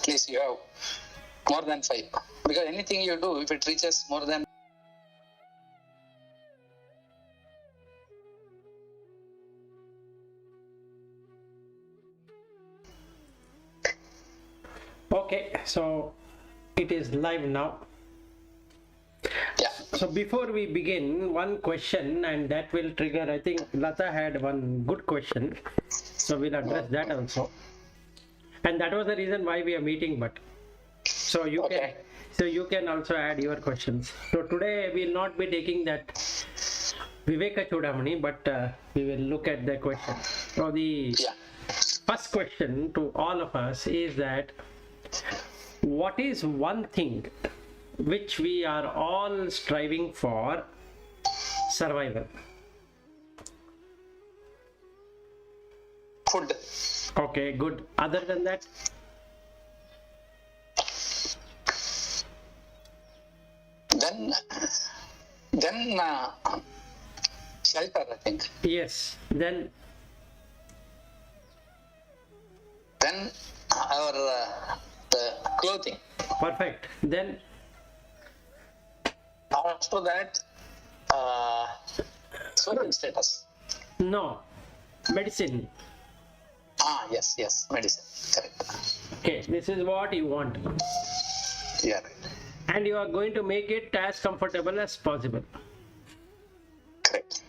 at least you have more than 5. Because anything you do, if it reaches more than Okay, so it is live now. yeah. So before we begin, one question, and that will trigger, I think Lata had one good question, so we'll address that also. And that was the reason why we are meeting, but so you can also add your questions. So today we will not be taking that Vivekachudamani, but we will look at the question. So the first question to all of us is that what is one thing which we are all striving for survival? Food. Okay, good. Other than that? Then shelter, I think. Yes. Then our the clothing. perfect. Then after that, social status. no, medicine. Yes, medicine. Correct. Okay, this is what you want, Yeah, right. and you are going to make it as comfortable as possible. Correct.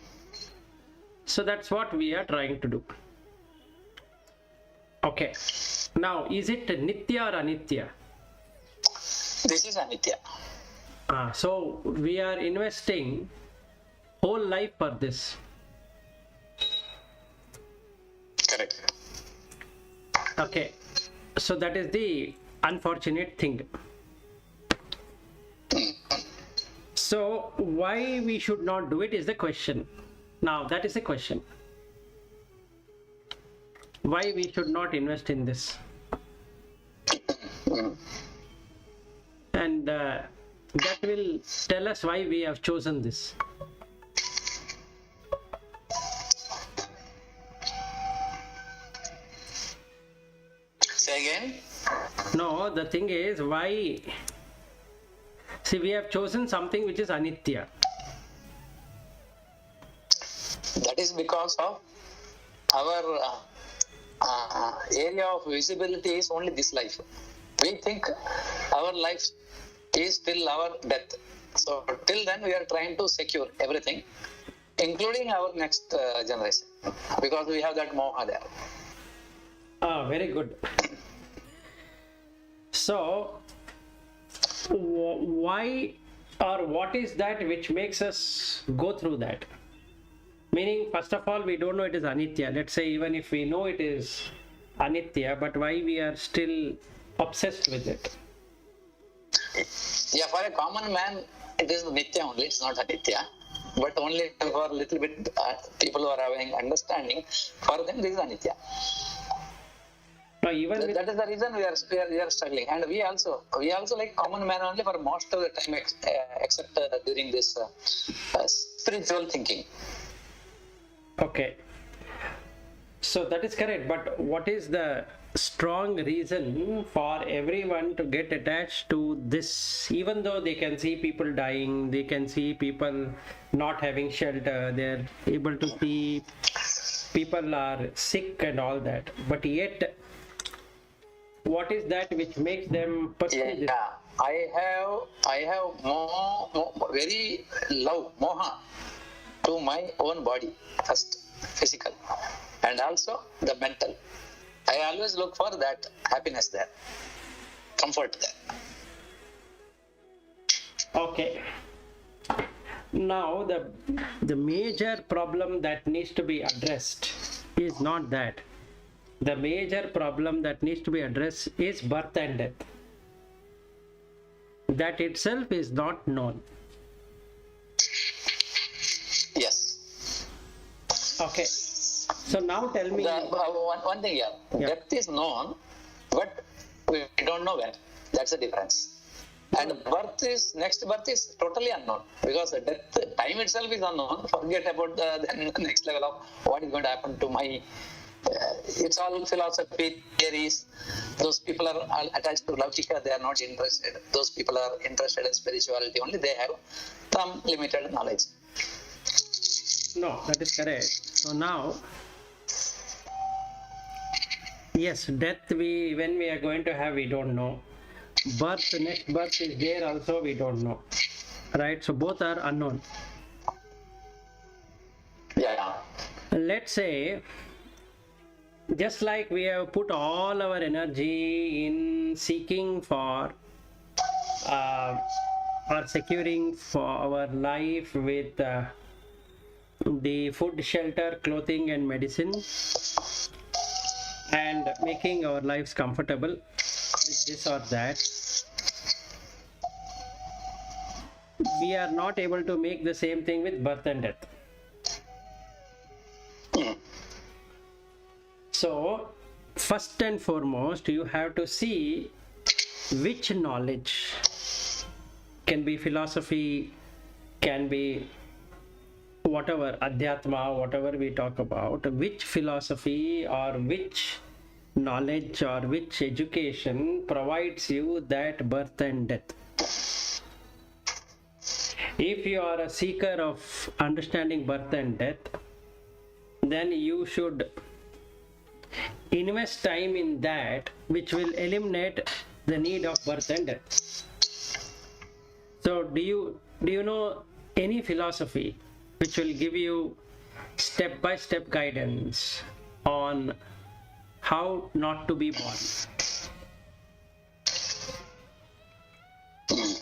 So that's what we are trying to do. Okay. Now, is it Nitya or Anitya? This is Anitya. So we are investing whole life for this. Correct. Okay. So that is the unfortunate thing. So why we should not do it is the question. Now that is the question. Why we should not invest in this? And that will tell us why we have chosen this. Say again. No, the thing is why. See, we have chosen something which is Anitya. That is because of our area of visibility is only this life. We think our life is till our death. So till then we are trying to secure everything, including our next generation, because we have that moha there. Very good. So why or what is that which makes us go through that? Meaning, first of all, we don't know it is Anitya. Let's say even if we know it is Anitya, but why we are still obsessed with it? Yeah, for a common man, it is Nitya only, it's not Anitya. But only for a little bit people who are having understanding, for them this is Anitya. That is the reason we are struggling. And we also like common man only for most of the time, except during this spiritual thinking. Okay. So that is correct. But what is the strong reason for everyone to get attached to this? Even though they can see people dying, they can see people not having shelter, they're able to see people are sick and all that. But yet, what is that which makes them pursue this? I have very love, moha to my own body first, physical, and also the mental. I always look for that happiness there, comfort there. Okay. Now the major problem that needs to be addressed is not that. The major problem that needs to be addressed is birth and death. That itself is not known. Yes. Okay. So now tell me. One thing, death is known, but we don't know when. That's the difference. And next birth is totally unknown, because death time itself is unknown. Forget about the next level of what is going to happen to my it's all philosophy, theories. Those people are all attached to Laukika, they are not interested. Those people are interested in spirituality only, they have some limited knowledge. No, that is correct. So now, yes, death when we are going to have, we don't know. Birth, next birth is there also, we don't know. Right? So both are unknown. Yeah. Let's say, just like we have put all our energy in seeking for or securing for our life with the food, shelter, clothing and medicine, and making our lives comfortable with this or that, we are not able to make the same thing with birth and death. So first and foremost, you have to see which knowledge, can be philosophy, can be whatever, adhyatma, whatever we talk about, which philosophy or which knowledge or which education provides you that birth and death. If you are a seeker of understanding birth and death, then you should invest time in that which will eliminate the need of birth and death. So do you know any philosophy which will give you step-by-step guidance on how not to be born?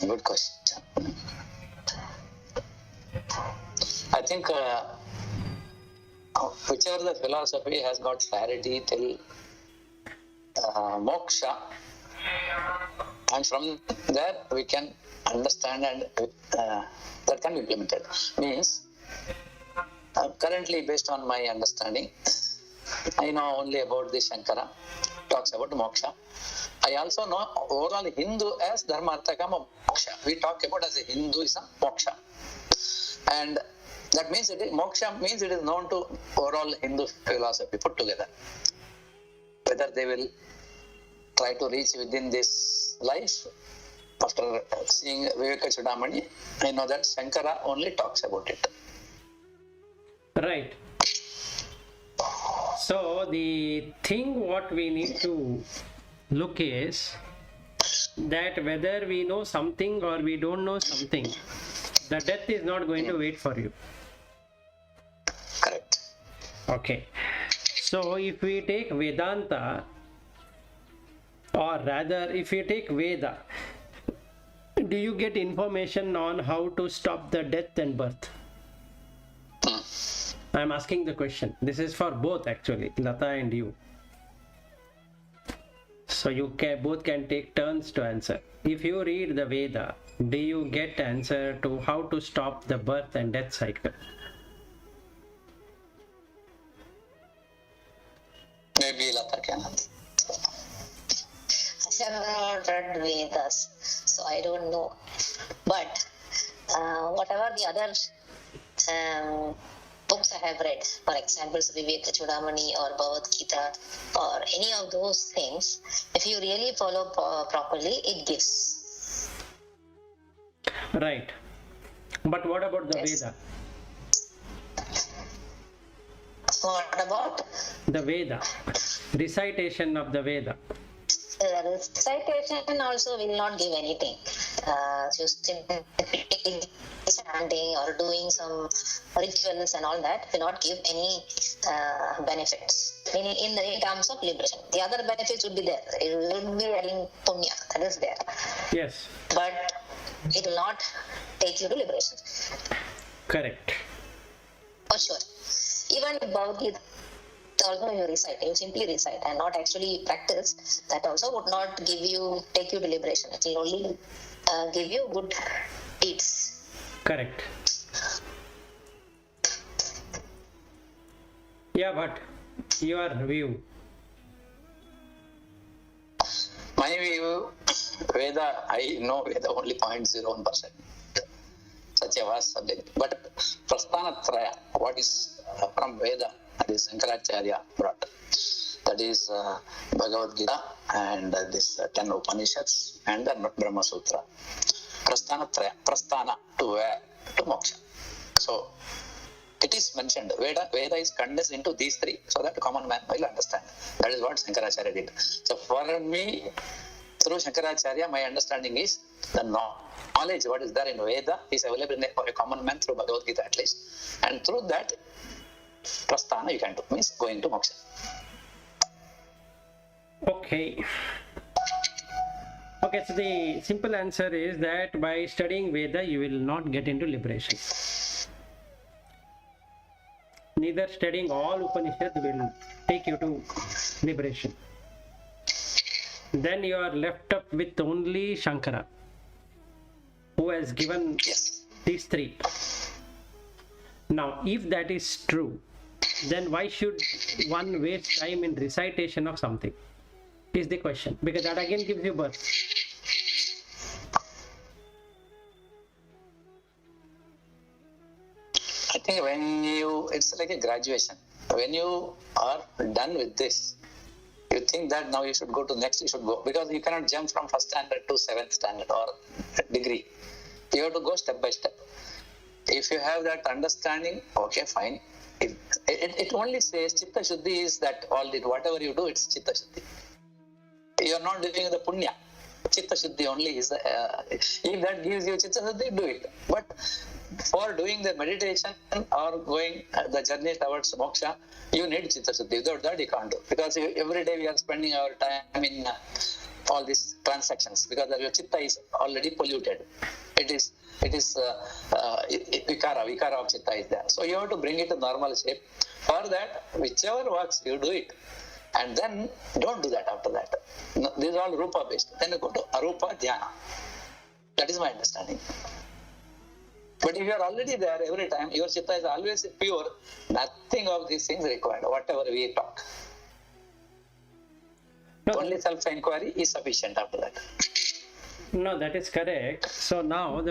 Good question. I think whichever the philosophy has got clarity till moksha, and from there we can understand, and that can be implemented. Means currently, based on my understanding, I know only about the Shankara, talks about moksha. I also know overall Hindu as dharma, artha, kama, moksha. We talk about as a Hinduism moksha, and that means moksha means it is known to overall Hindu philosophy put together. Whether they will try to reach within this life, after seeing Vivekachudamani, I know that Shankara only talks about it. Right. So the thing what we need to look is that whether we know something or we don't know something, the death is not going to wait for you. Correct. Okay. So if we take Vedanta, or rather if you take Veda, do you get information on how to stop the death and birth? I am asking the question. This is for both actually, Lata and you. So you both can take turns to answer. If you read the Veda, do you get answer to how to stop the birth and death cycle? Maybe Lata can. I have not read Vedas, so I don't know. But whatever the other books I have read, for example, Vivekachudamani or Bhagavad Gita or any of those things, if you really follow properly, it gives. Right. But what about the Yes. Veda? What about? The Veda. Recitation of the Veda. Recitation also will not give anything. You simply chanting or doing some rituals and all that will not give any benefits. Meaning in terms of liberation, the other benefits would be there. It will be adding punya, that is there. Yes. But it will not take you to liberation. Correct. For sure. Even Bhagavad Gita also you recite, you simply recite and not actually practice, that also would not take you to liberation. It will only give you good deeds. Correct. Yeah, but your view. My view, Veda, I know Veda only 0.01%. Such a vast subject. But Prasthanatraya, what is from Veda, this Shankaracharya brought. That is Bhagavad Gita and this 10 Upanishads and the Brahma Sutra. Prasthana to where? To moksha. So it is mentioned, Veda is condensed into these three so that common man will understand. That is what Shankaracharya did. So for me, through Shankaracharya, my understanding is the knowledge what is there in Veda is available for a common man through Bhagavad Gita at least. And through that, Prasthana you can do, means going to moksha. Okay. Okay, so the simple answer is that by studying Veda, you will not get into liberation. Neither studying all Upanishads will take you to liberation. Then you are left up with only Shankara, who has given these three. Now, if that is true, then why should one waste time in recitation of something? Is the question, because that again gives you birth. I think it's like a graduation. When you are done with this, you think that now you should go to next, you should go, because you cannot jump from first standard to 7th standard or degree. You have to go step by step. If you have that understanding, okay, fine. It only says Chitta Shuddhi is that whatever you do, it's Chitta Shuddhi. You are not doing the punya. Chitta Shuddhi only is if that gives you Chitta Shuddhi, do it. But for doing the meditation or going the journey towards moksha, you need Chitta Shuddhi. Without that, you can't do. Because every day we are spending our time in all these transactions, because your Chitta is already polluted. It is vikara of Chitta is there. So you have to bring it to normal shape. For that, whichever works, you do it. And then don't do that after that. No, this is all Rupa based. Then you go to Arupa Dhyana. That is my understanding. But if you are already there every time, your Chitta is always pure, nothing of these things required, whatever we talk. No. Only self-inquiry is sufficient after that. No, that is correct. So now,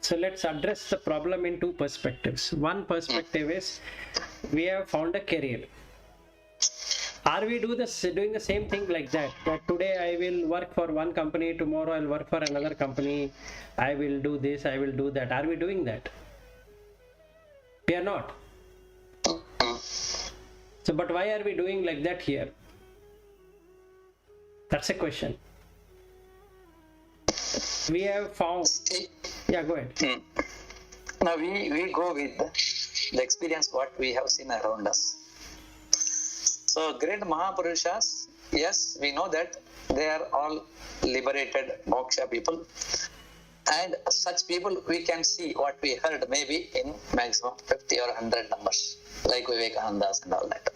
so let's address the problem in two perspectives. One perspective is, we have found a career. Are we doing the same thing like that? That today I will work for one company, tomorrow I'll work for another company, I will do this, I will do that. Are we doing that? We are not. So, but why are we doing like that here? That's a question. We have found... Yeah, go ahead. Now we go with the experience what we have seen around us. So great Mahapurushas, yes, we know that they are all liberated moksha people. And such people we can see what we heard maybe in maximum 50 or 100 numbers, like Vivekanadas and all that.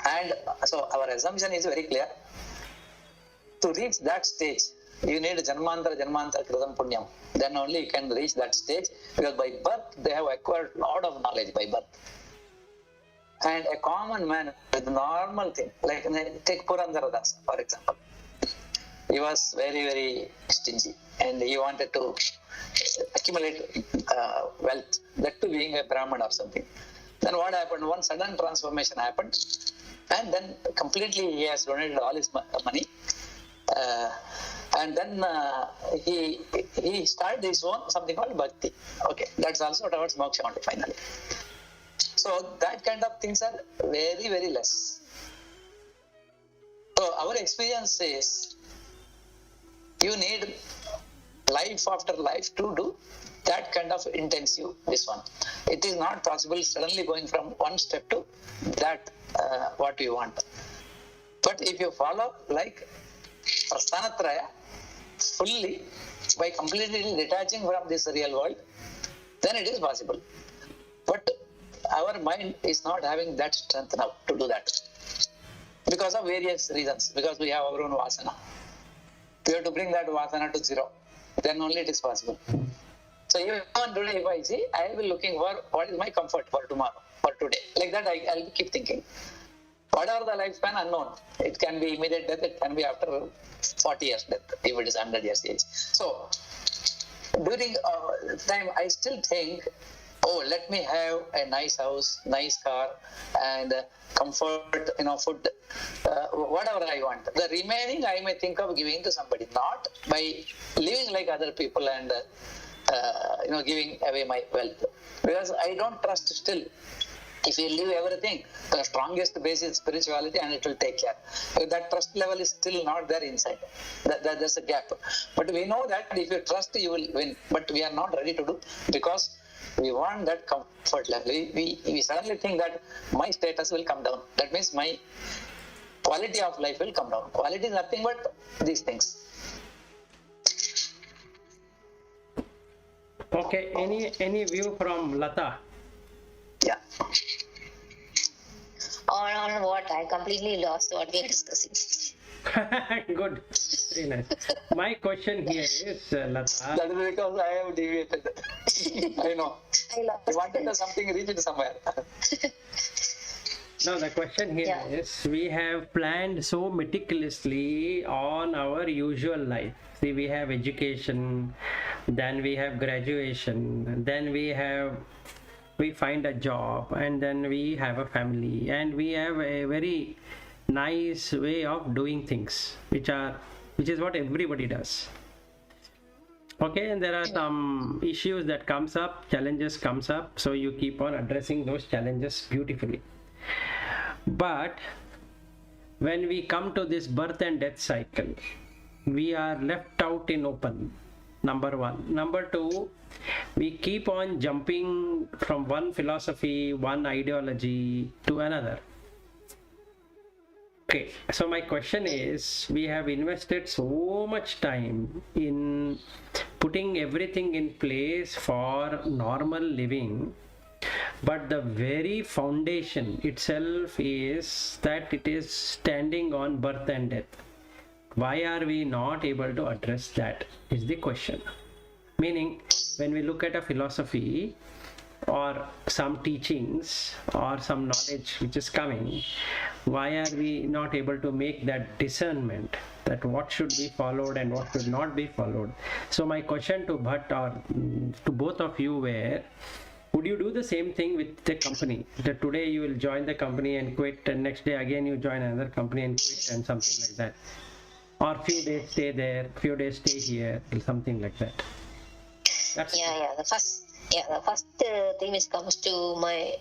And so our assumption is very clear. To reach that stage, you need Janmantara Kritam Punyam. Then only you can reach that stage, because by birth they have acquired a lot of knowledge by birth. And a common man with normal thing, like take Purandaradasa for example. He was very, very stingy and he wanted to accumulate wealth, that too being a Brahman or something. Then what happened? One sudden transformation happened, and then completely he has donated all his money. And then he started his own something called Bhakti. Okay, that's also towards moksha only finally. So that kind of things are very, very less. So our experience is you need life after life to do that kind of intensive this one. It is not possible suddenly going from one step to that what you want. But if you follow like Prasthanatraya fully by completely detaching from this real world, then it is possible. But our mind is not having that strength now to do that because of various reasons, because we have our own vasana. We have to bring that vasana to zero, then only it is possible. So even today if I see, I will be looking for what is my comfort for tomorrow, for today. Like that I'll keep thinking. Whatever the lifespan, unknown. It can be immediate death, it can be after 40 years death, if it is 100 years age. So during time I still think, oh, let me have a nice house, nice car, and comfort, food, whatever I want. The remaining I may think of giving to somebody, not by living like other people and giving away my wealth, because I don't trust still. If you leave everything, the strongest base is spirituality, and it will take care. If that trust level is still not there inside, there's a gap. But we know that if you trust, you will win. But we are not ready to do, because we want that comfort level. We suddenly think that my status will come down. That means my quality of life will come down. Quality is nothing but these things. Okay, any view from Lata? Yeah. On what? I completely lost what we are discussing. Good, very nice. My question here is, Lata. That is because I have deviated. I know. I lost. I wanted something reached somewhere. Now the question here is, we have planned so meticulously on our usual life. See, we have education, then we have graduation, then we find a job, and then we have a family, and we have a very nice way of doing things, which is what everybody does. Okay, and there are some issues that comes up, challenges comes up, so you keep on addressing those challenges beautifully. But when we come to this birth and death cycle, we are left out in open. Number one. Number two, we keep on jumping from one philosophy, one ideology to another. Okay, so my question is, we have invested so much time in putting everything in place for normal living, but the very foundation itself is that it is standing on birth and death. Why are we not able to address that, is the question. Meaning, when we look at a philosophy or some teachings or some knowledge which is coming, why are we not able to make that discernment that what should be followed and what should not be followed? So my question to Bhatt or to both of you were, would you do the same thing with the company? That today you will join the company and quit, and next day again you join another company and quit, and something like that? Or few days stay there, few days stay here, something like that. That's The first thing which comes to my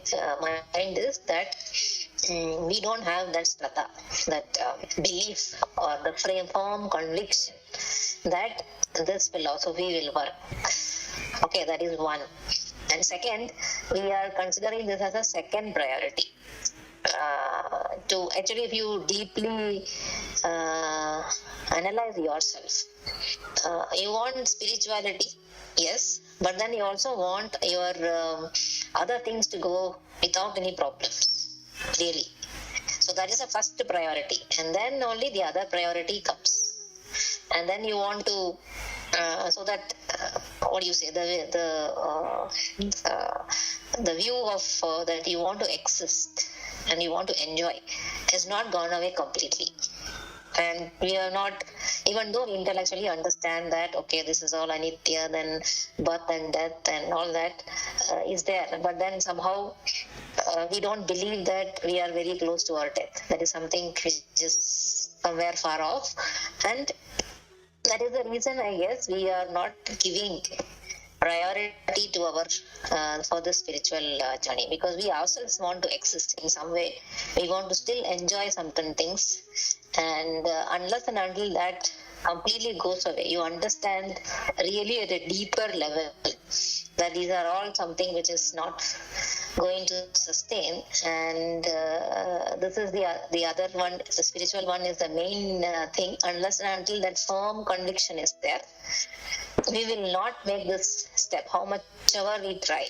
mind is that we don't have that strata, that belief or the firm conviction that this philosophy will work. Okay, that is one. And second, we are considering this as a second priority. To actually, if you deeply analyze yourself, you want spirituality, yes, but then you also want your other things to go without any problems, really. So that is the first priority, and then only the other priority comes. And then you want to so that what do you say, the view of that you want to exist and you want to enjoy has not gone away completely. And we are not, even though we intellectually understand that, okay, this is all anitya, then birth and death and all that is there, but then somehow we don't believe that we are very close to our death. That is something which is somewhere far off, and that is the reason, I guess, we are not giving priority to our for the spiritual journey, because we ourselves want to exist in some way. We want to still enjoy certain things, and unless and until that completely goes away, you understand really at a deeper level that these are all something which is not going to sustain, and this is the other one, the spiritual one is the main thing. Unless and until that firm conviction is there, we will not make this step, how much ever we try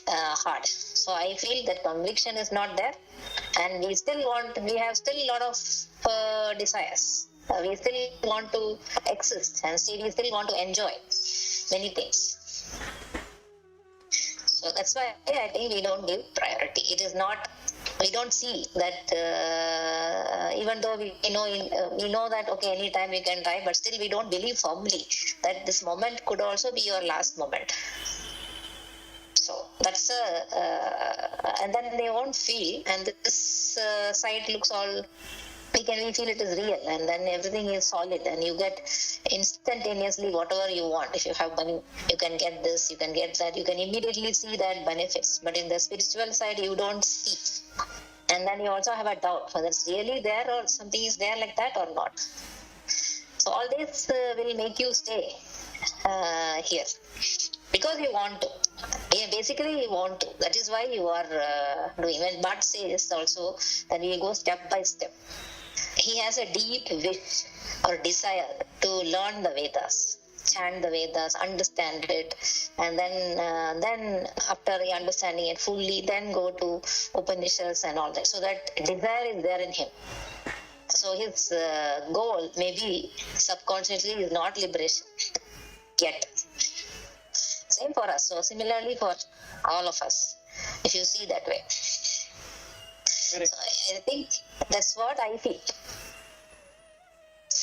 hard. So I feel that conviction is not there, and we have still a lot of desires. We still want to exist, and we still want to enjoy many things. So that's why I think we don't give priority. It is not, we don't see that even though we know that, okay, anytime we can die, but still we don't believe firmly that this moment could also be your last moment. So that's and then they won't feel, and this side looks all, we feel it is real, and then everything is solid, and you get instantaneously whatever you want. If you have money, you can get this, you can get that, you can immediately see that benefits. But in the spiritual side, you don't see, and then you also have a doubt whether it's really there or something is there like that or not. So all this will make you stay here because you want to. Yeah, basically you want to. That is why you are doing. When Bhatt says also that we go step by step, he has a deep wish or desire to learn the Vedas, chant the Vedas, understand it, and then after understanding it fully, then go to Upanishads and all that. So that desire is there in him. So his goal maybe subconsciously is not liberation yet. Same for us. So similarly for all of us, if you see that way. Correct. So I think that's what I feel.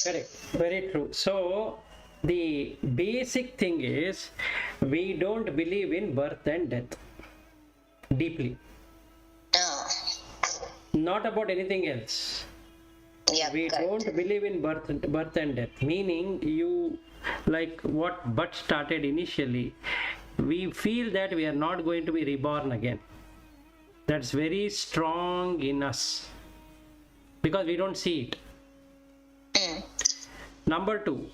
Correct. Very true. So the basic thing is we don't believe in birth and death deeply. Not about anything else. Yeah, We correct. don't believe in birth and death. Meaning, you, like what Bhatt started initially, we feel that we are not going to be reborn again. That's very strong in us because we don't see it. Number two,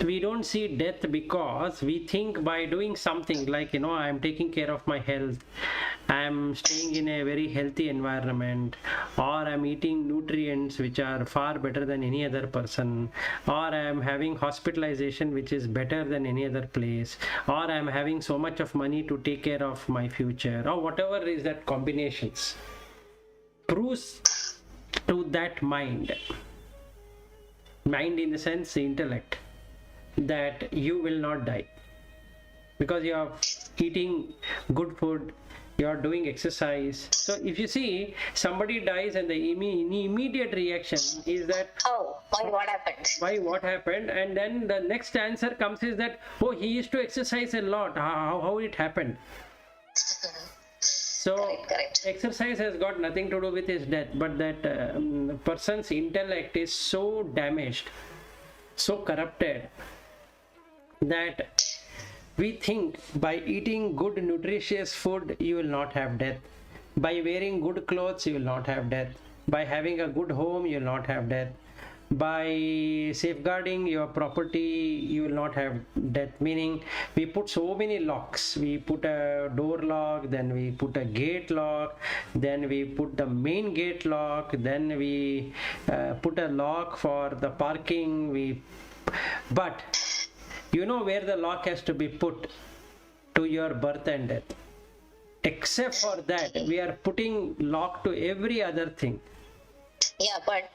we don't see death because we think by doing something like, I am taking care of my health, I am staying in a very healthy environment, or I am eating nutrients which are far better than any other person, or I am having hospitalization which is better than any other place, or I am having so much of money to take care of my future, or whatever is that combinations, proves to that mind in the sense intellect, that you will not die because you are eating good food, you are doing exercise. So if you see somebody dies and the immediate reaction is that, Oh, what happened? why, what happened? And then the next answer comes is that, oh, he used to exercise a lot, how it happened. So Correct. exercise has got nothing to do with his death, but that person's intellect is so damaged, so corrupted, that we think by eating good nutritious food you will not have death, by wearing good clothes you will not have death, by having a good home you will not have death, by safeguarding your property you will not have death. Meaning, we put so many locks. We put a door lock, then we put a gate lock, then we put the main gate lock, then we put a lock for the parking. But you know where the lock has to be put? To your birth and death. Except for that, we are putting lock to every other thing. Yeah, but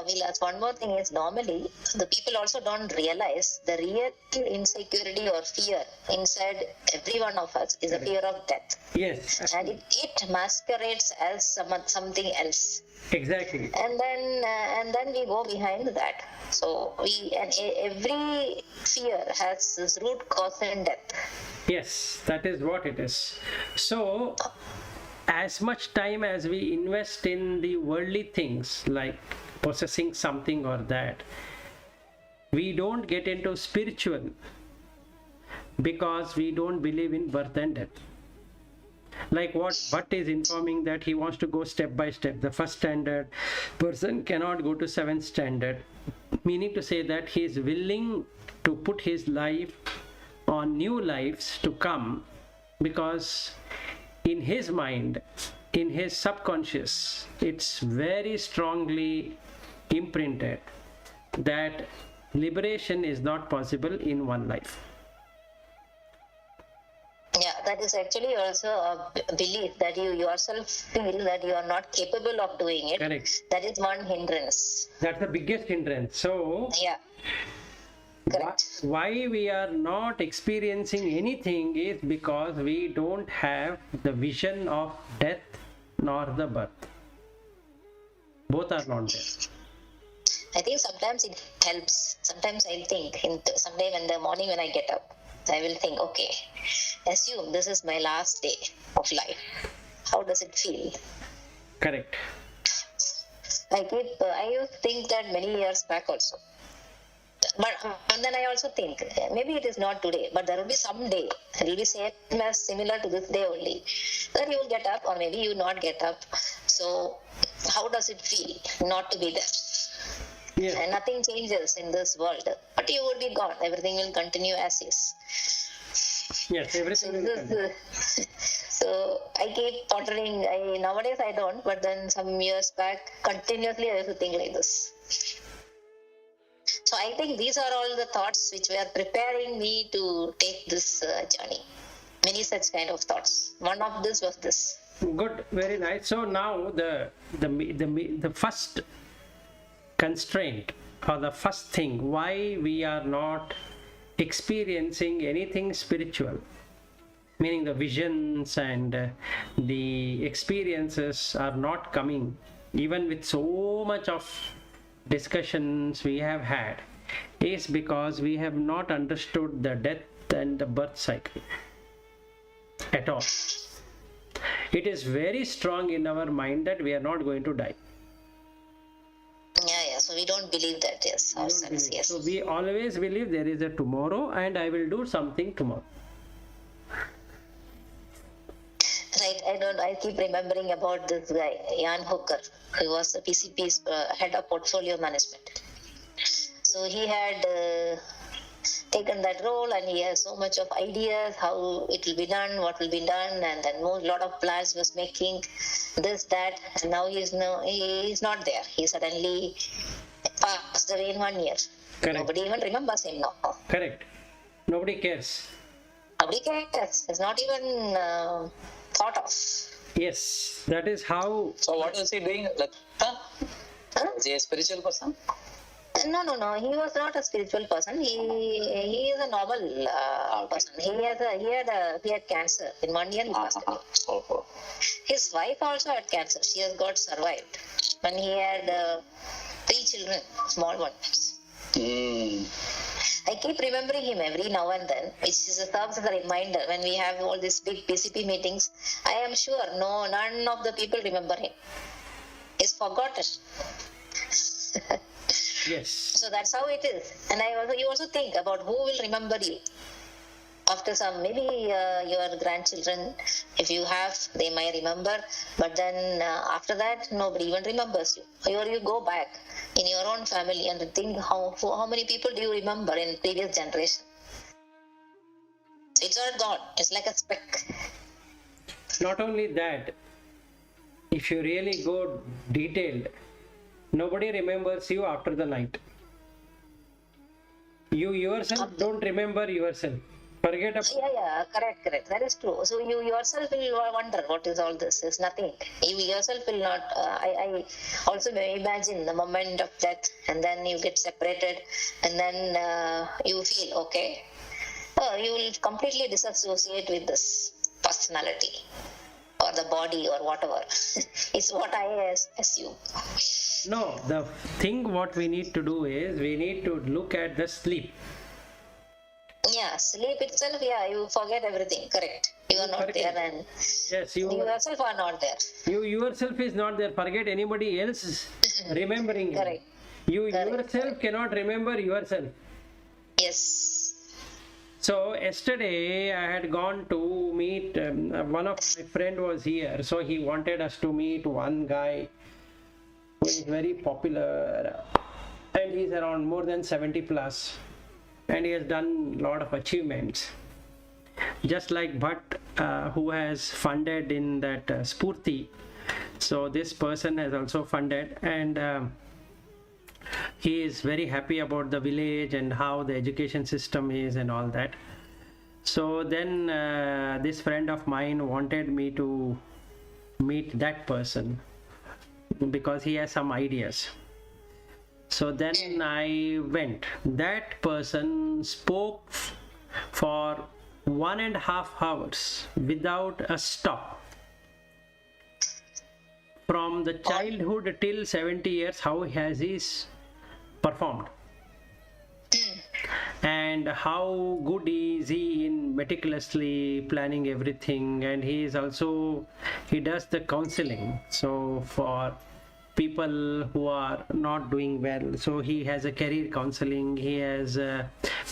Vilas, one more thing is, normally the people also don't realize the real insecurity or fear inside every one of us is a fear of death. Yes. And it masquerades as something else. Exactly. And then we go behind that. So every fear has its root cause in death. Yes, that is what it is. So, as much time as we invest in the worldly things like possessing something or that, we don't get into spiritual because we don't believe in birth and death. Like what Bhatt is informing, that he wants to go step by step. The first standard person cannot go to seventh standard, meaning to say that he is willing to put his life on new lives to come, because in his mind, in his subconscious, it's very strongly imprinted that liberation is not possible in one life. Yeah, that is actually also a belief that you yourself feel that you are not capable of doing it. Correct. That is one hindrance. That's the biggest hindrance. So, Yeah. Correct. why we are not experiencing anything is because we don't have the vision of death nor the birth. Both are not there. I think sometimes it helps. Sometimes I think, someday in the morning when I get up, I will think, okay, assume this is my last day of life, how does it feel? Correct. I used to think that many years back also. But and then I also think maybe it is not today, but there will be some day. It will be same as similar to this day only. That you will get up, or maybe you will not get up. So how does it feel not to be there? Yes. And nothing changes in this world, but you will be gone. Everything will continue as is. Yes, So, everything will continue. so I keep pondering. Nowadays I don't, but then some years back, continuously I used to think like this. So I think these are all the thoughts which were preparing me to take this journey. Many such kind of thoughts. One of this was this. Good, very nice. So now the first constraint, or the first thing why we are not experiencing anything spiritual, meaning the visions and the experiences are not coming, even with so much of discussions we have had, is because we have not understood the death and the birth cycle at all. It is very strong in our mind that we are not going to die. Yeah. So we don't believe that, yes, ourselves, yes. So we always believe there is a tomorrow and I will do something tomorrow. Right, I keep remembering about this guy, Jan Hooker, who was the PCP's head of portfolio management. So he had taken that role, and he has so much of ideas how it will be done, what will be done, and then a lot of plans was making this, that, and now he is not there. He suddenly passed away in 1 year. Correct. Nobody even remembers him now. Correct. Nobody cares. Nobody cares. It's not even thought of. Yes, that is how. So what is he doing? Huh? Is he a spiritual person? No. He was not a spiritual person. He is a normal person. He had cancer. In 1 year he passed away. Oh. His wife also had cancer. She has got survived. And he had 3 children, small ones. I keep remembering him every now and then, which serves as a reminder when we have all these big PCP meetings. I am sure none of the people remember him. He's forgotten. Yes. So that's how it is. And you also think about who will remember you. After some, maybe your grandchildren, if you have, they might remember. But then after that, nobody even remembers you. Or you go back in your own family and think how many people do you remember in previous generation. It's all gone. It's like a speck. Not only that, if you really go detailed, nobody remembers you after the night. You yourself don't remember yourself. Forget about. Yeah, correct. That is true. So you yourself will wonder what is all this. It's nothing. You yourself will not. I also imagine the moment of death, and then you get separated, and then you feel okay. You will completely disassociate with this personality or the body or whatever. It's what I assume. No, the thing what we need to do is we need to look at the sleep. Yeah, sleep itself, you forget everything, correct. You are not there, and yes, you yourself are not there. You yourself is not there. Forget anybody else remembering you. Correct. You yourself cannot remember yourself. Yes. So yesterday I had gone to meet, one of my friend was here, so he wanted us to meet one guy who is very popular, and he's around more than 70 plus, and he has done a lot of achievements, just like Bhatt, who has funded in that Spurti. So this person has also funded, and he is very happy about the village and how the education system is and all that. So then this friend of mine wanted me to meet that person because he has some ideas. So then I went. That person spoke for 1.5 hours without a stop. From the childhood till 70 years, how has he performed? and how good is he in meticulously planning everything. And he does the counseling, so for people who are not doing well. So he has a career counseling, he has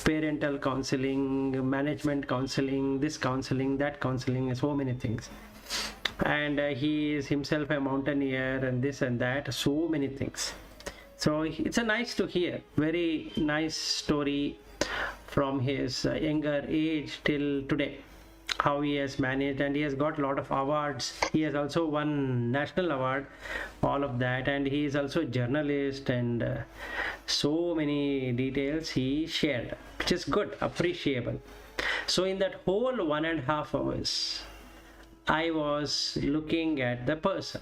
parental counseling, management counseling, this counseling, that counseling, so many things. And he is himself a mountaineer and this and that, so many things. So it's a nice to hear, very nice story from his younger age till today, how he has managed. And he has got a lot of awards. He has also won national award, all of that. And he is also a journalist, and so many details he shared, which is good, appreciable. So in that whole 1.5 hours, I was looking at the person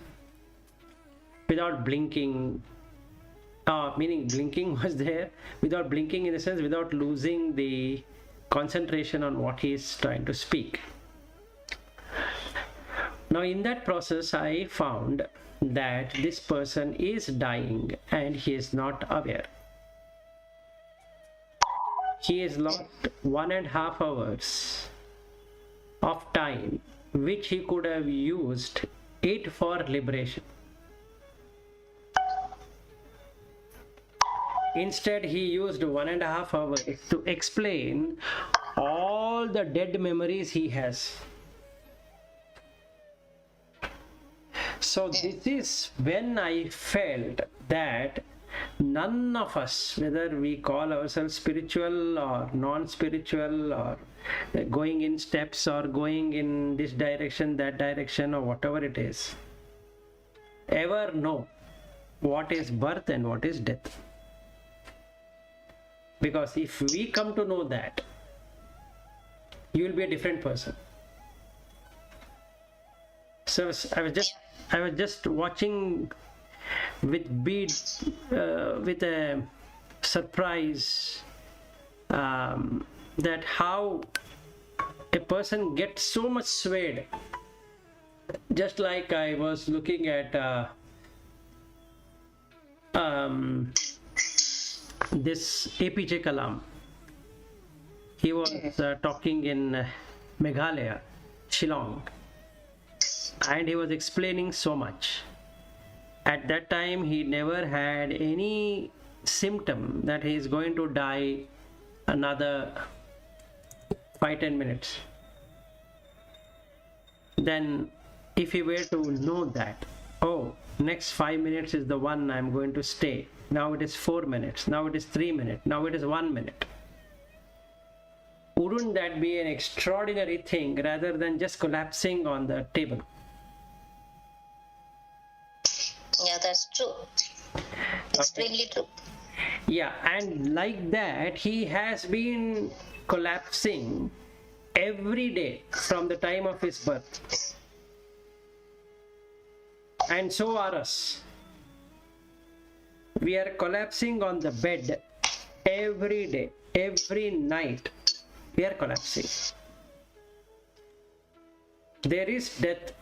without blinking. Meaning blinking was there, without blinking, in a sense, without losing the concentration on what he is trying to speak. Now in that process, I found that this person is dying and he is not aware. He has lost 1.5 hours of time which he could have used it for liberation. Instead, he used 1.5 hours to explain all the dead memories he has. So this is when I felt that none of us, whether we call ourselves spiritual or non-spiritual, or going in steps or going in this direction, that direction, or whatever it is, ever know what is birth and what is death. Because if we come to know that, you will be a different person. So I was just watching with with a surprise, that how a person gets so much swayed. Just like I was looking at this APJ Kalam. He was talking in Meghalaya, Shillong, and he was explaining so much. At that time, he never had any symptom that he is going to die another 5-10 minutes. Then if he were to know that, oh, next 5 minutes is the one I'm going to stay. Now it is 4 minutes, now it is 3 minutes, now it is 1 minute. Wouldn't that be an extraordinary thing rather than just collapsing on the table? Yeah, that's true. Extremely true. Yeah, and like that, he has been collapsing every day from the time of his birth. And so are us. We are collapsing on the bed every day, every night. We are collapsing. There is death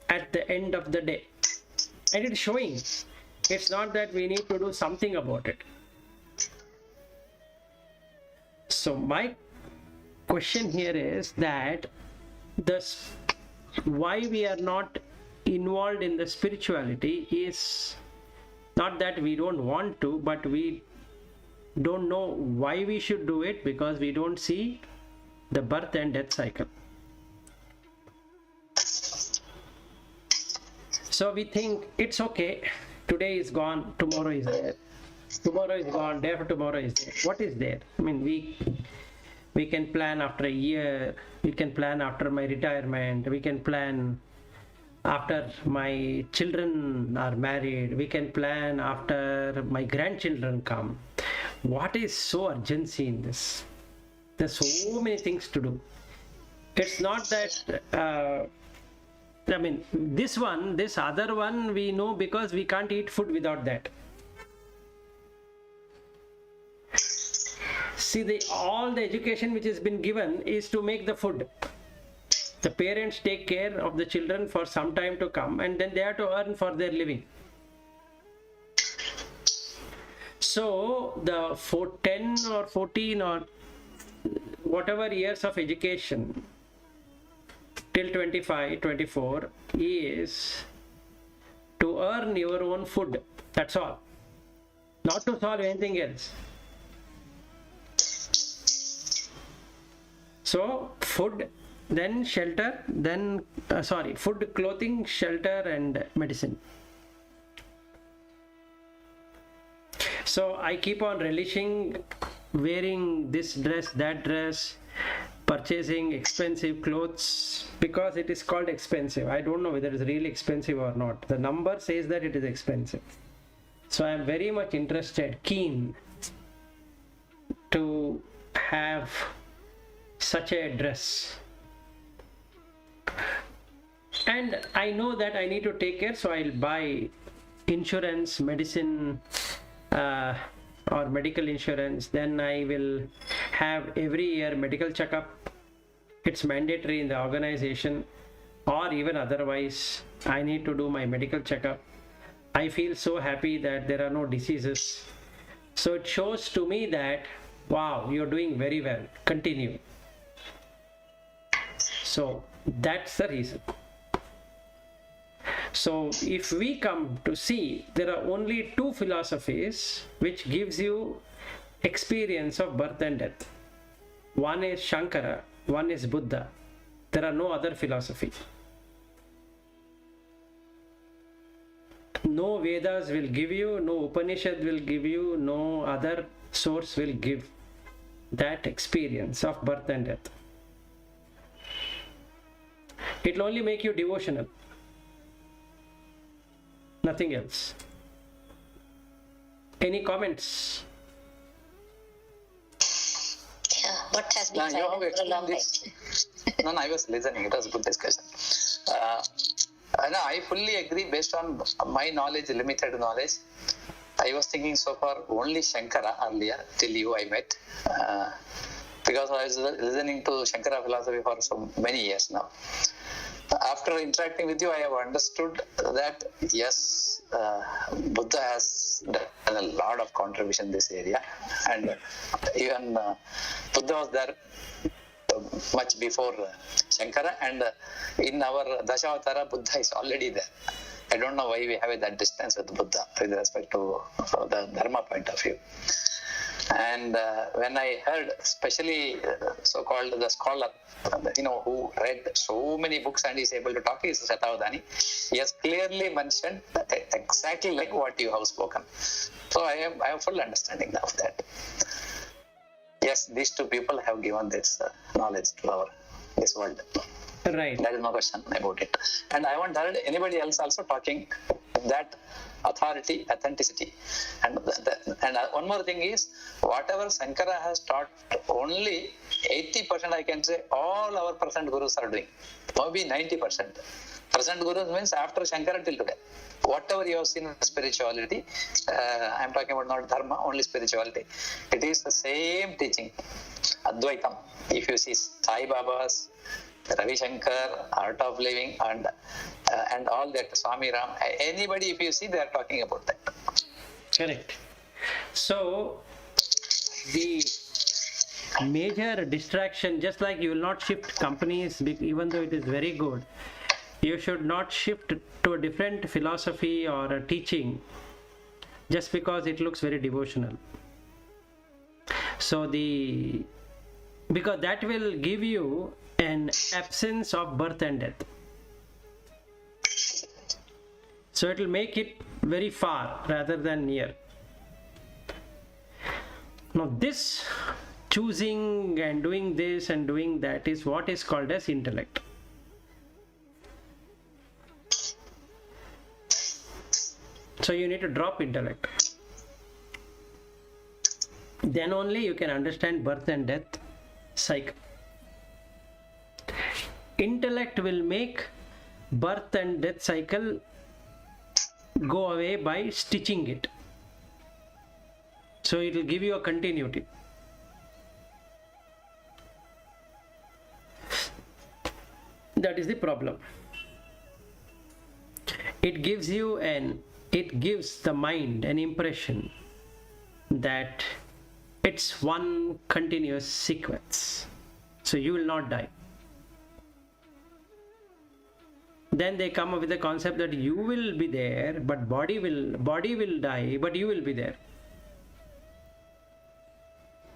at the end of the day. And it's showing. It's not that we need to do something about it. So my question here is that why we are not involved in the spirituality is not that we don't want to, but we don't know why we should do it, because we don't see the birth and death cycle. So we think it's okay, today is gone, tomorrow is there, tomorrow is gone, day after tomorrow is there. What is there? I mean, we can plan after a year, we can plan after my retirement, we can plan after my children are married, we can plan after my grandchildren come. What is so urgency in this? There's so many things to do. It's not that I mean, this other one we know because we can't eat food without that. See, all the education which has been given is to make the food. The parents take care of the children for some time to come, and then they have to earn for their living. So So the 10 or 14 or whatever years of education till 25, 24 is to earn your own food. That's all. Not to solve anything else. So food, then shelter, then food, clothing, shelter, and medicine. So I keep on relishing wearing this dress, that dress, purchasing expensive clothes because it is called expensive. I don't know whether it's really expensive or not. The number says that it is expensive. So I am very much interested, keen to have such a dress. And I know that I need to take care, so I'll buy insurance, medicine, or medical insurance. Then I will have every year medical checkup. It's mandatory in the organization, or even otherwise I need to do my medical checkup. I feel so happy that there are no diseases. So it shows to me that, wow, you're doing very well, continue. So that's the reason. So if we come to see, there are only two philosophies which gives you experience of birth and death. One is Shankara, one is Buddha. There are no other philosophy. No Vedas will give you, no Upanishad will give you, no other source will give that experience of birth and death. It will only make you devotional. Nothing else. Any comments? Yeah, what has been No, you have silent for a long explained time. this. No, I was listening. It was a good discussion. I fully agree based on my knowledge, limited knowledge. I was thinking so far only Shankara earlier, till you I met. Because I was listening to Shankara philosophy for so many years now. After interacting with you, I have understood that yes, Buddha has done a lot of contribution in this area, and even Buddha was there much before Shankara, and in our Dashavatara, Buddha is already there. I don't know why we have that distance with Buddha with respect to the Dharma point of view. And when I heard, especially so-called the scholar, who read so many books and is able to talk, is Shatavadani. He has clearly mentioned exactly like what you have spoken. So I have full understanding of that. Yes, these two people have given this knowledge to this world. Right. There is no question about it. And I haven't heard anybody else also talking that authority, authenticity. And one more thing is, whatever Sankara has taught, only 80% I can say all our present gurus are doing. Maybe 90%. Present gurus means after Shankara till today. Whatever you have seen in spirituality, I am talking about not dharma, only spirituality. It is the same teaching. Advaitam. If you see Sai Baba's, Ravi Shankar, Art of Living, and all that, Swami Ram, anybody if you see, they are talking about that. Correct. So the major distraction, just like you will not shift companies, even though it is very good, you should not shift to a different philosophy or a teaching just because it looks very devotional. So because that will give you an absence of birth and death. So it will make it very far rather than near. Now this choosing and doing this and doing that is what is called as intellect. So you need to drop intellect. Then only you can understand birth and death cycle. Intellect will make birth and death cycle go away by stitching it. So it will give you a continuity. That is the problem. It gives the mind an impression that it's one continuous sequence. So you will not die. Then they come up with the concept that you will be there, but body will die, but you will be there.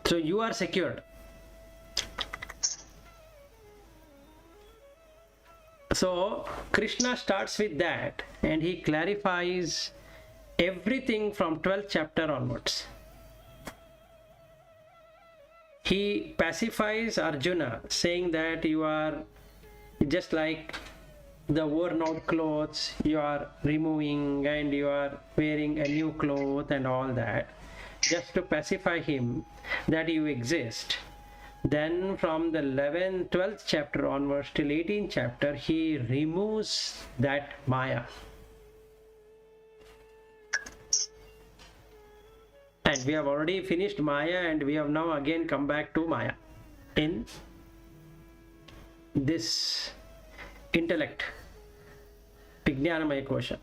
So you are secured. So Krishna starts with that, and he clarifies everything from 12th chapter onwards. He pacifies Arjuna, saying that you are just like the worn out clothes, you are removing and you are wearing a new cloth and all that, just to pacify him that you exist. Then from the 11th, 12th chapter onwards till 18th chapter, he removes that Maya. And we have already finished Maya, and we have now again come back to Maya in this intellect, Vijnanamaya Kosha.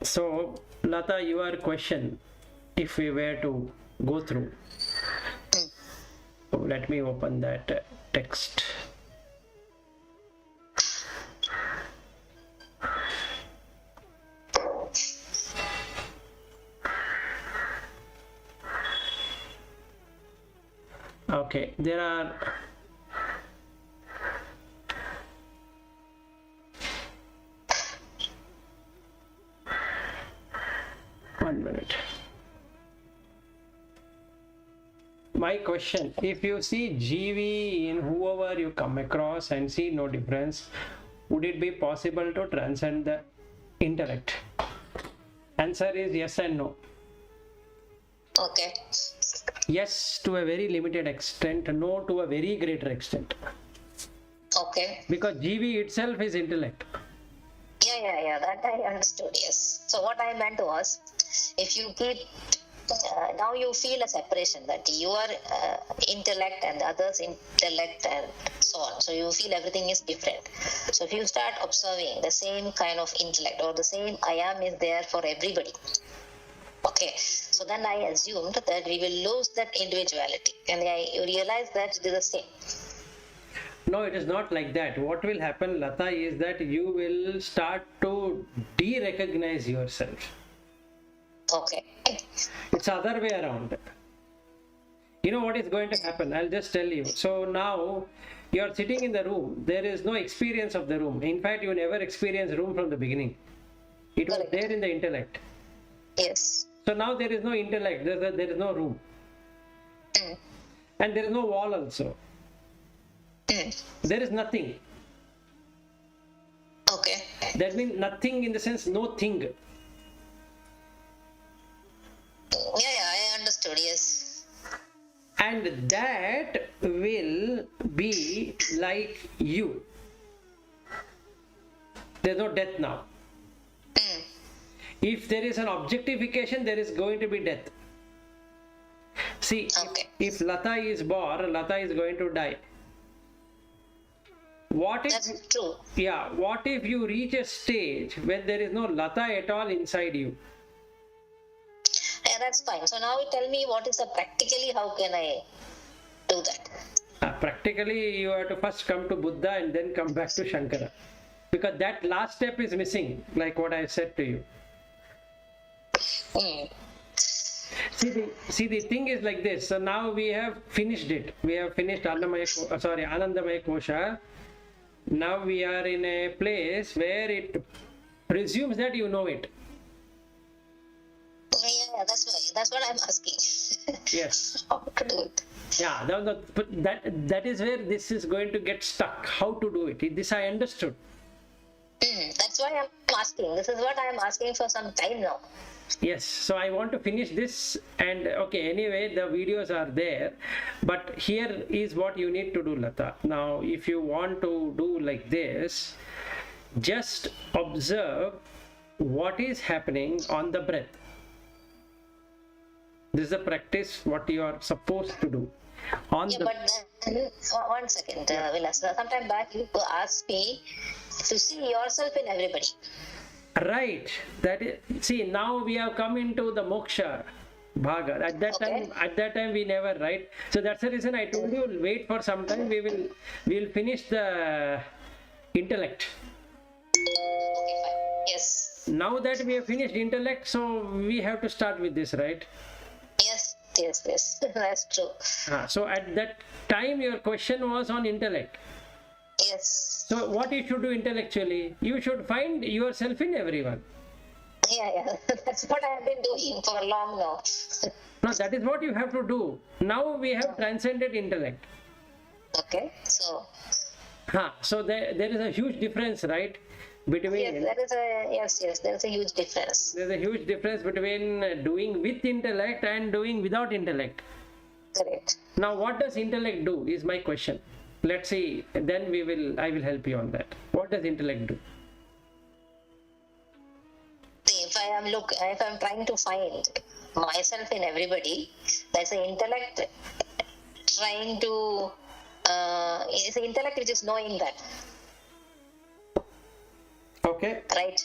So, Lata, your question, if we were to go through, so let me open that text. Okay, there are one minute. My question, if you see GV in whoever you come across and see no difference, would it be possible to transcend the intellect? Answer is yes and no. Okay. Yes to a very limited extent, no to a very greater extent. Okay. Because GV itself is intellect. Yeah, that I understood, yes. So what I meant was, if you keep, now you feel a separation that your intellect and the others' intellect and so on. So you feel everything is different. So if you start observing the same kind of intellect or the same I am is there for everybody. Okay, so then I assumed that we will lose that individuality, and I realize that it is the same. No, it is not like that. What will happen, Lata, is that you will start to de-recognize yourself. Okay. It's other way around. You know what is going to happen? I'll just tell you. So now you are sitting in the room. There is no experience of the room. In fact, you never experienced room from the beginning. It was there in the intellect. Yes. So now there is no intellect. There is no room. And there is no wall also. There is nothing. Okay. That means nothing in the sense no thing. Yeah, I understood, yes. And that will be like you. There's no death now. If there is an objectification, there is going to be death. See, Okay. if Lata is born, Lata is going to die. What if, That's true. yeah, what if you reach a stage when there is no Lata at all inside you? Yeah, that's fine. So now tell me what is the practically, how can I do that? Practically, you have to first come to Buddha and then come back to Shankara. Because that last step is missing, like what I said to you. See, the thing is like this. So now we have finished it. We have finished Anandamaya Kosha. Now we are in a place where it presumes that you know it. Yeah, that's what I'm asking. Yes. How to do it? Yeah, but that is where this is going to get stuck. How to do it? This I understood. That's why I'm asking. This is what I'm asking for some time now. Yes, so I want to finish this, and okay, anyway, the videos are there, but here is what you need to do, Lata. Now, if you want to do like this, just observe what is happening on the breath. This is the practice, what you are supposed to do. But then, one second, Vilas. Sometime back, you asked me to see yourself in everybody. Right. That is, see, now we have come into the moksha bhaga. At that time we never, right? So that's the reason I told you wait for some time. We'll finish the intellect. Okay, fine. Yes. Now that we have finished intellect, so we have to start with this, right? Yes. That's true. So at that time your question was on intellect. Yes. So what you should do intellectually? You should find yourself in everyone. Yeah. That's what I have been doing for long now. Now that is what you have to do. Now we have transcended intellect. Okay. So. So there is a huge difference, right? Between Yes, there is a huge difference. There's a huge difference between doing with intellect and doing without intellect. Correct. Now what does intellect do is my question. Let's see, then I will help you on that. What does intellect do? See, if I'm trying to find myself in everybody, that's the intellect trying to. It's the intellect which is knowing that. Okay. Right.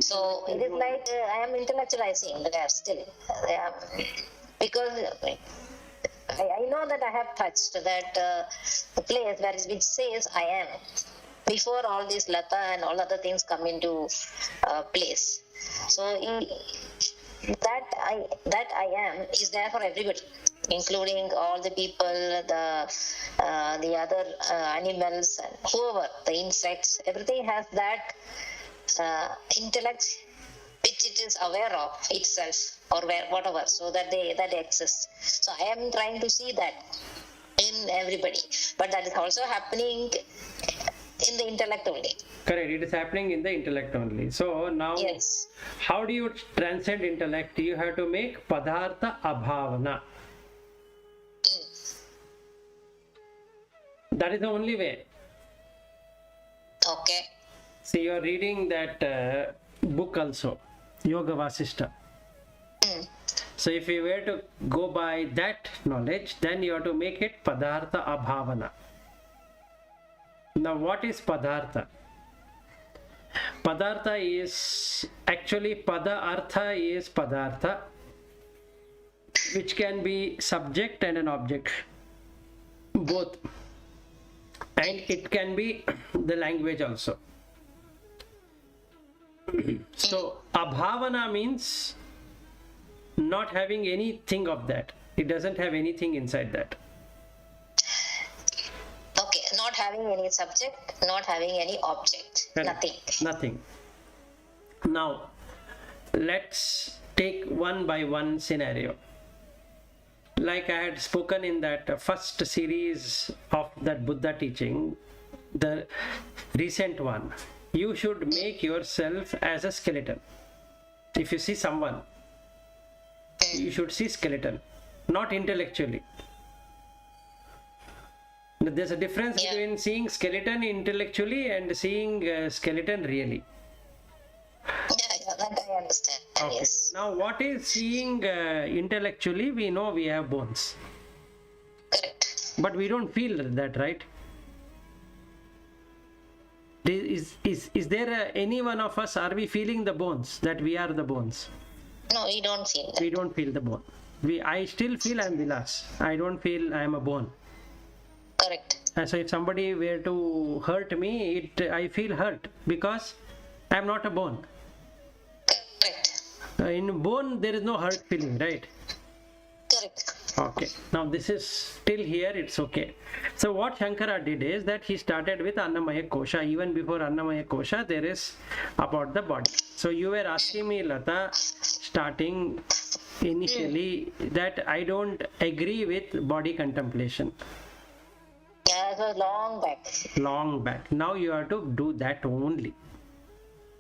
So it is like I am intellectualizing the gap still, because I know that I have touched that place which says I am before all this Lata and all other things come into place. So that I am is there for everybody, including all the people, the other animals, and whoever, the insects. Everything has that intellect which it is aware of itself or whatever, so that they exist. So I am trying to see that in everybody, but that is also happening in the intellect only. Correct. It is happening in the intellect only. So now, Yes. How do you transcend intellect? You have to make padartha abhavana. That is the only way. Okay. See, you are reading that book also, Yoga Vasishta. So if you were to go by that knowledge, then you have to make it padartha abhavana. Now what is padartha? Padartha is actually pada-artha is padartha, which can be subject and an object, both, and it can be the language also. So abhavana means not having anything of that. It doesn't have anything inside that. Okay, not having any subject, not having any object, Nothing. Now, let's take one by one scenario. Like I had spoken in that first series of that Buddha teaching, the recent one, you should make yourself as a skeleton. If you see someone, you should see skeleton, not intellectually. There's a difference between seeing skeleton intellectually and seeing skeleton really. Yeah, that I understand. Okay. Yes. Now, what is seeing intellectually? We know we have bones, Correct. but we don't feel that, right? Is there any one of us? Are we feeling the bones? That we are the bones? No, we don't feel that. We don't feel the bone. I still feel I am Vilas. I don't feel I am a bone. Correct. So if somebody were to hurt me, I feel hurt because I am not a bone. Correct. In bone there is no hurt feeling, right? Correct. Okay. Now this is till here, it's okay. So what Shankara did is that he started with Annamaya Kosha. Even before Annamaya Kosha, there is about the body. So you were asking me, Lata, starting initially, that I don't agree with body contemplation. Yeah, it was long back. Long back. Now you have to do that only.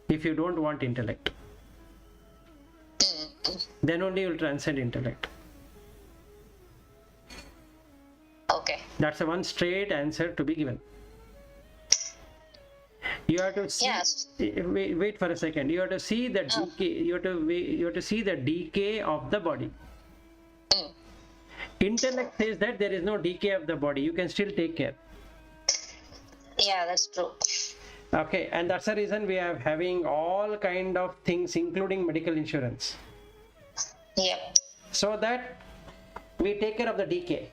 If you don't want intellect, then only you will transcend intellect. Okay. That's a one straight answer to be given. You have to see. Yes. Wait for a second. You have to see the decay. You have to see the decay of the body. Intellect says that there is no decay of the body. You can still take care. Yeah, that's true. Okay, and that's the reason we are having all kind of things, including medical insurance, Yeah. so that we take care of the decay.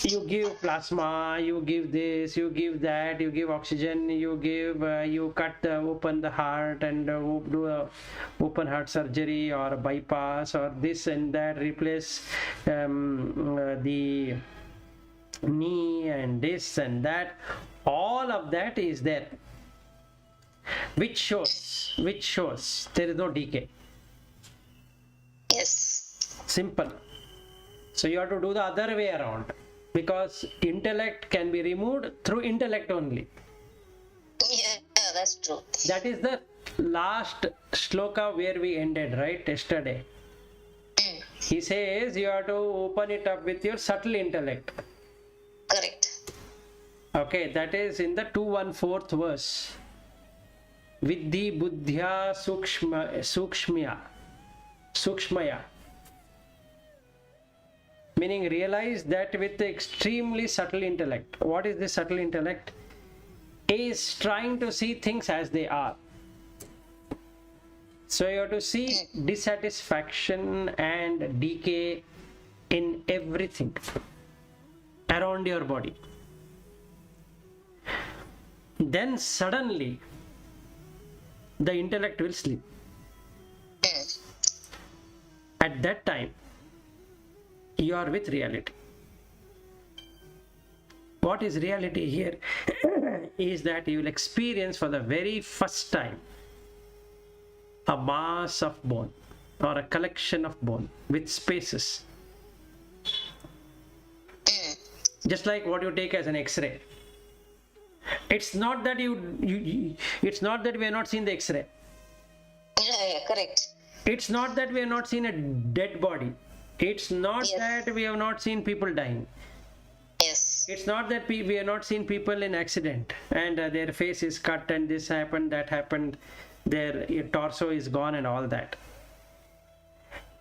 You give plasma, you give this, you give that, you give oxygen, you give, you open the heart and do a open heart surgery or a bypass or this and that, replace the knee and this and that. All of that is there, which shows there is no decay. Yes. Simple. So you have to do the other way around, because intellect can be removed through intellect only. Yeah, that's true. That is the last shloka where we ended, right, yesterday. He says you have to open it up with your subtle intellect. Correct. Okay, that is in the 214th verse. Viddhi buddhya sukshmaya. Meaning realize that with the extremely subtle intellect. What is this subtle intellect? Is trying to see things as they are. So you have to see dissatisfaction and decay in everything around your body. Then suddenly the intellect will sleep. At that time you are with reality. What is reality here? Is that you will experience for the very first time a mass of bone or a collection of bone with spaces, just like what you take as an X-ray. It's not that it's not that we have not seen the X-ray. Yeah, correct. It's not that we have not seen a dead body. It's not that we have not seen people dying. Yes. It's not that we have not seen people in accident and their face is cut and this happened, that happened, their torso is gone and all that.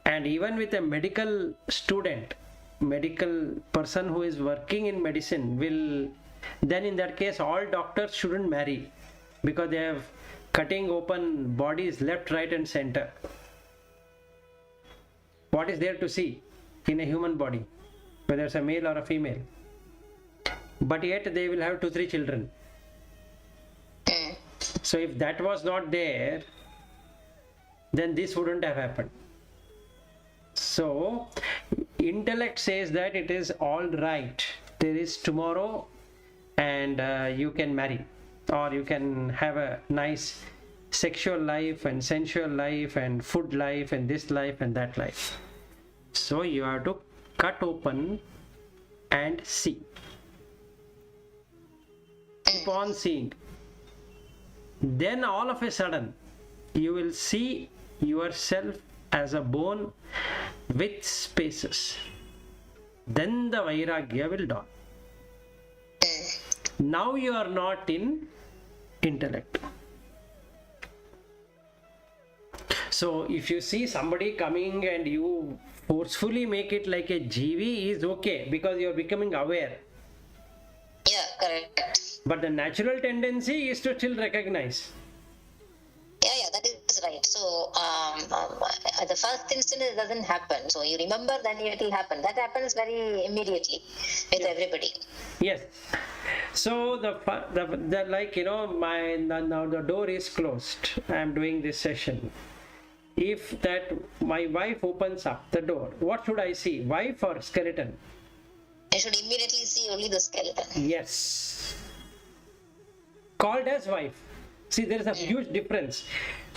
And even with a medical student, medical person who is working in medicine will, then in that case all doctors shouldn't marry, because they have cutting open bodies left, right and center. What is there to see in a human body, whether it's a male or a female? But yet they will have 2-3 children. So if that was not there, then this wouldn't have happened. So intellect says that it is all right, there is tomorrow and you can marry, or you can have a nice sexual life and sensual life and food life and this life and that life. So you have to cut open and see. Keep on seeing. Then all of a sudden you will see yourself as a bone with spaces. Then the Vairagya will dawn. Now you are not in intellect. So if you see somebody coming and you forcefully make it like a GV is okay, because you are becoming aware. Yeah, correct. But the natural tendency is to still recognize. Yeah, that is right. So at the first instant it doesn't happen. So you remember, then it will happen. That happens very immediately with everybody. Yes. So the like, you know, now the door is closed. I am doing this session. If that my wife opens up the door, what should I see? Wife or skeleton? I should immediately see only the skeleton. Yes. Called as wife. See, there is a huge difference.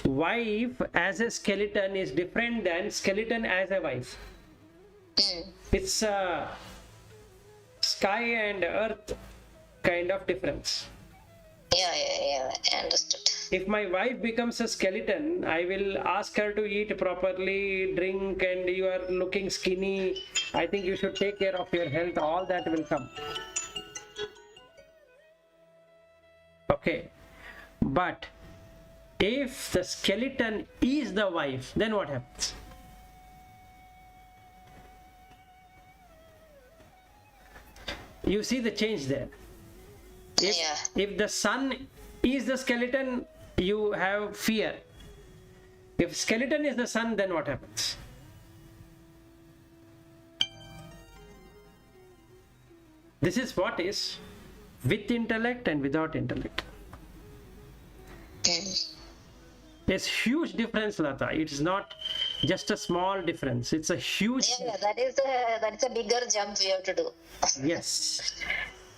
Wife as a skeleton is different than skeleton as a wife. It's a sky and earth kind of difference. Yeah, I understood. If my wife becomes a skeleton, I will ask her to eat properly, drink, and you are looking skinny. I think you should take care of your health. All that will come. Okay. But if the skeleton is the wife, then what happens? You see the change there. If the son Is the skeleton, you have fear. If skeleton is the sun, then what happens? This is what is with intellect and without intellect. There's huge difference, Lata. It's not just a small difference. It's a huge. Yeah, that's a bigger jump we have to do. Yes.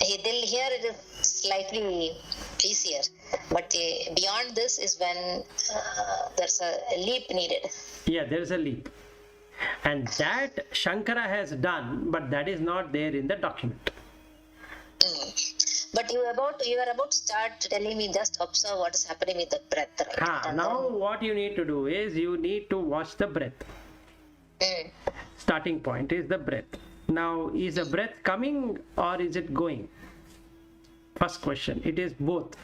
Till here it is slightly easier, but beyond this is when there's a leap needed. Yeah, there's a leap. And that Shankara has done, but that is not there in the document. But you are about to start telling me just observe what is happening with the breath, right? Now what you need to do is you need to watch the breath. Starting point is the breath. Now, is the breath coming or is it going? First question. It is both.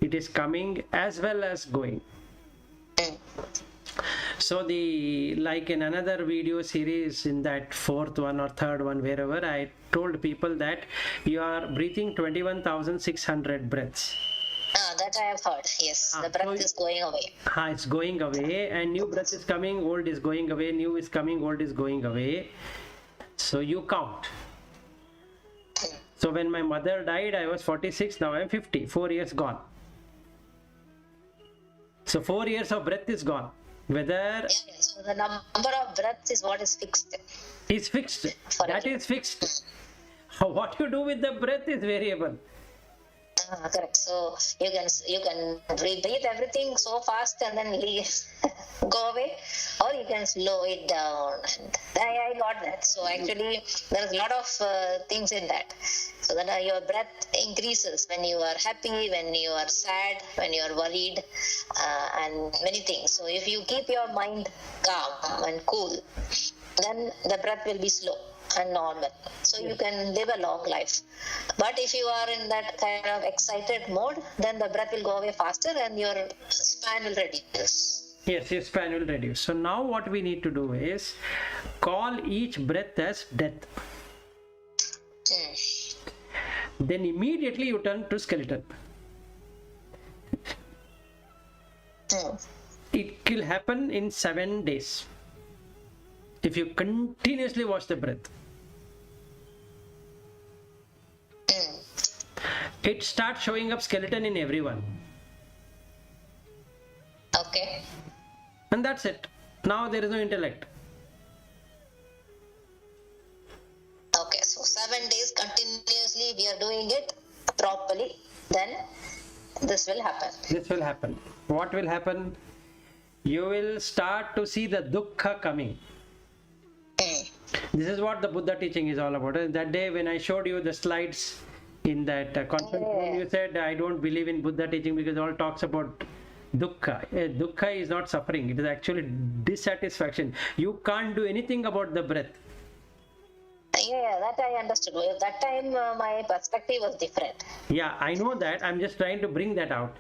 It is coming as well as going. So like in another video series, in that fourth one or third one, wherever, I told people that you are breathing 21,600 breaths. That I have heard. Yes, the breath is going away. It's going away, and new breath is coming, old is going away, new is coming, old is going away. So you count. So when my mother died, I was 46, now I'm 50, 4 years gone. So 4 years of breath is gone. Whether so the number of breaths is what is fixed. Is fixed. That is fixed. What you do with the breath is variable. Correct. So you can breathe everything so fast and then leave, go away, or you can slow it down. And I got that. So actually, there is a lot of things in that. So then your breath increases when you are happy, when you are sad, when you are worried, and many things. So if you keep your mind calm and cool, then the breath will be slow and normal, so you can live a long life. But if you are in that kind of excited mode, then the breath will go away faster and your span will reduce. Yes, your span will reduce. So now what we need to do is call each breath as death. Then immediately you turn to skeleton. It will happen in 7 days. If you continuously watch the breath, it starts showing up skeleton in everyone. Okay. And that's it. Now there is no intellect. Okay, so 7 days continuously we are doing it properly, then this will happen. This will happen. What will happen? You will start to see the dukkha coming. This is what the Buddha teaching is all about. That day when I showed you the slides in that conference room, you said, I don't believe in Buddha teaching because it all talks about dukkha. Dukkha is not suffering. It is actually dissatisfaction. You can't do anything about the breath. Yeah, that I understood. At that time, my perspective was different. Yeah, I know that. I'm just trying to bring that out.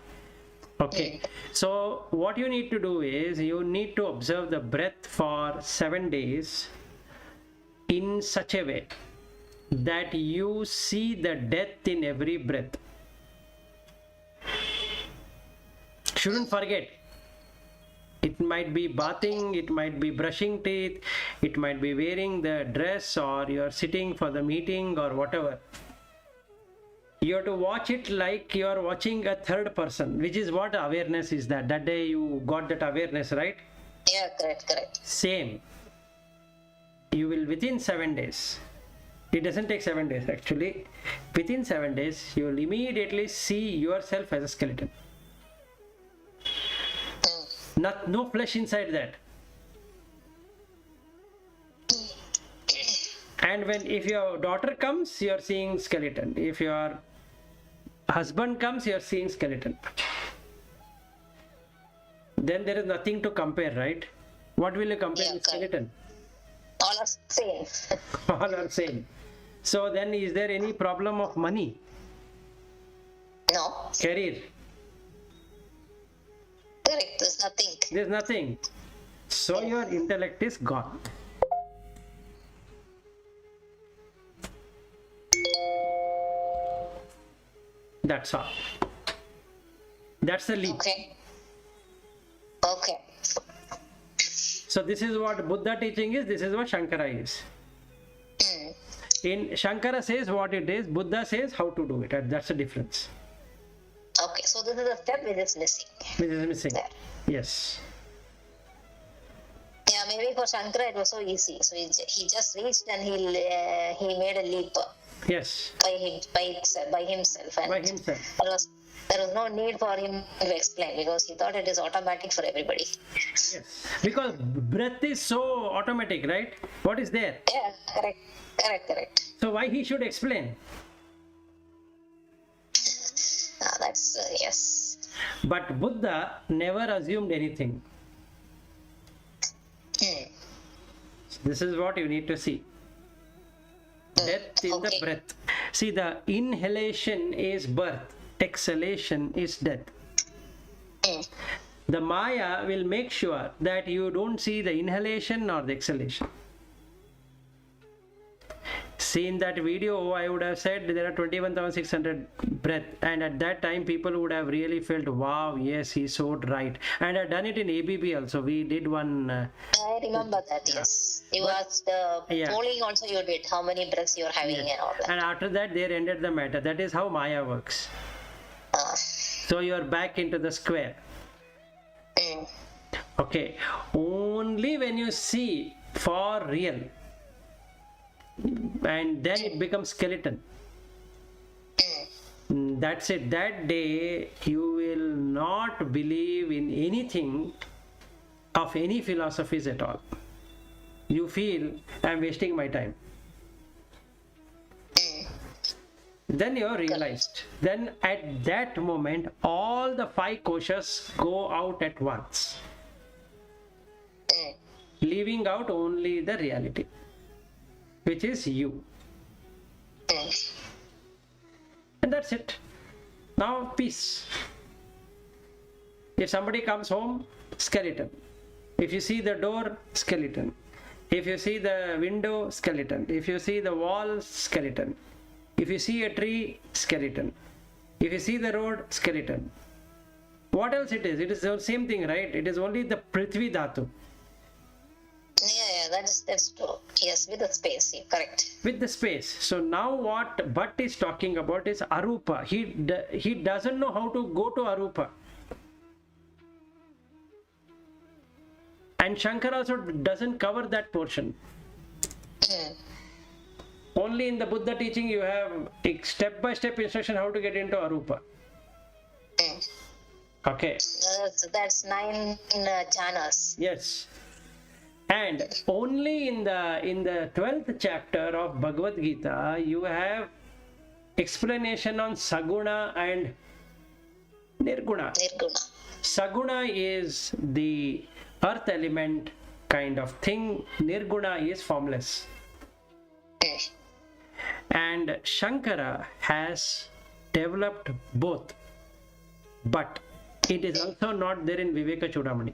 Okay. So what you need to do is you need to observe the breath for 7 days in such a way that you see the death in every breath. Shouldn't forget. It might be bathing, it might be brushing teeth, it might be wearing the dress, or you're sitting for the meeting or whatever. You have to watch it like you're watching a third person, which is what awareness is. That day you got that awareness, right? Yeah, correct. Same. You will within 7 days. It doesn't take 7 days actually. Within 7 days, you will immediately see yourself as a skeleton. No flesh inside that. And if your daughter comes, you are seeing skeleton. If your husband comes, you are seeing skeleton. Then there is nothing to compare, right? What will you compare with skeleton? All are same. All are same. So then is there any problem of money? No. Career? Correct, there's nothing. There's nothing. So your intellect is gone. That's all. That's the leap. Okay. Okay. So this is what Buddha teaching is, this is what Shankara is. Hmm. In Shankara says what it is, Buddha says how to do it. And that's the difference. Okay, so this is a step which is missing. Which is missing. There. Yes. Yeah, maybe for Shankara it was so easy. So he just reached and he made a leap Yes. by himself. And By himself. there was no need for him to explain because he thought it is automatic for everybody. Yes. Because breath is so automatic, right? What is there? Yeah, correct. So why he should explain? That's yes. But Buddha never assumed anything. This is what you need to see. Death in the Okay. breath. See, the inhalation is birth, exhalation is death. The Maya will make sure that you don't see the inhalation or the exhalation. See, in that video, I would have said there are 21,600 breath, and at that time, people would have really felt, wow, yes, he's so right. And I've done it in ABB also. We did one. I remember that, yes. You asked the Yeah. polling also you did, how many breaths you're having and all that. And after that, they ended the matter. That is how Maya works. So you're back into the square. Okay. Only when you see for real, and then it becomes skeleton. That's it. That day you will not believe in anything of any philosophies at all. You feel I'm wasting my time. Then you're realized. Then at that moment, all the 5 koshas go out at once, leaving out only the reality, which is you. And that's it. Now peace. If somebody comes home, skeleton. If you see the door, skeleton. If you see the window, skeleton. If you see the wall, skeleton. If you see a tree, skeleton. If you see the road, skeleton. What else it is? It is the same thing, right? It is only the Prithvi Dhatu. Yeah, that's true. Yes, with the space, yeah, correct. With the space. So now what Bhatt is talking about is Arupa. He doesn't know how to go to Arupa. And Shankar also doesn't cover that portion. Only in the Buddha teaching you have a step-by-step instruction how to get into Arupa. Okay. That's 9 jhanas. Yes. And only in the 12th chapter of Bhagavad Gita you have explanation on Saguna and Nirguna. Saguna is the earth element kind of thing. Nirguna is formless. And Shankara has developed both. But it is also not there in Vivekachudamani.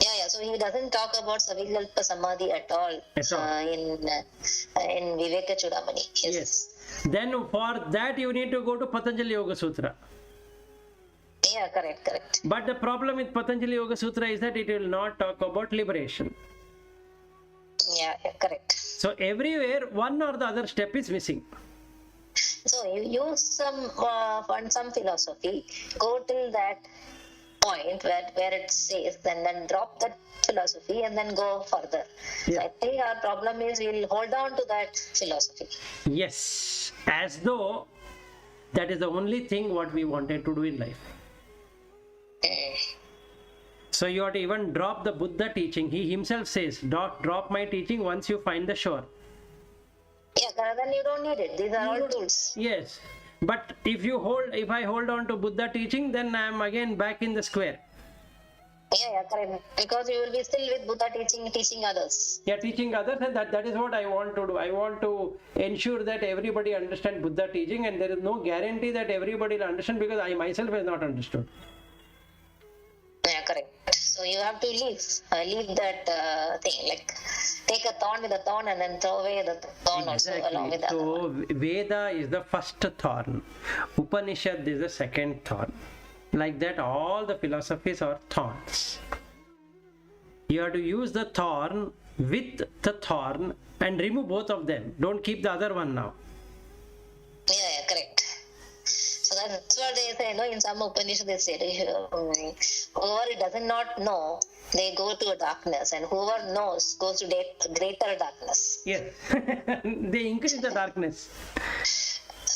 Yeah. So he doesn't talk about Savikalpa Samadhi at all, in Vivekachudamani. Yes. Then for that you need to go to Patanjali Yoga Sutra. Yeah, correct. But the problem with Patanjali Yoga Sutra is that it will not talk about liberation. Yeah, correct. So everywhere one or the other step is missing. So you use some philosophy, go till that point where it says, then drop that philosophy and then go further. Yeah. So I think our problem is we'll hold on to that philosophy. Yes, as though that is the only thing what we wanted to do in life. So you have to even drop the Buddha teaching. He himself says, drop my teaching once you find the shore. Yeah, then you don't need it. These are all tools. Yes, but if I hold on to Buddha teaching, then I am again back in the square. Yeah, correct. Because you will be still with Buddha teaching others. Yeah, teaching others, and that is what I want to do. I want to ensure that everybody understand Buddha teaching, and there is no guarantee that everybody will understand because I myself have not understood. Yeah, correct. So you have to leave that thing, like take a thorn with a thorn and then throw away the thorn also along with the other one. So Veda is the first thorn, Upanishad is the second thorn. Like that, all the philosophies are thorns. You have to use the thorn with the thorn and remove both of them. Don't keep the other one now. Yeah, correct. So that's what they say, in some Upanishad they say, whoever does not know, they go to a darkness, and whoever knows goes to greater darkness. Yes. They increase the darkness.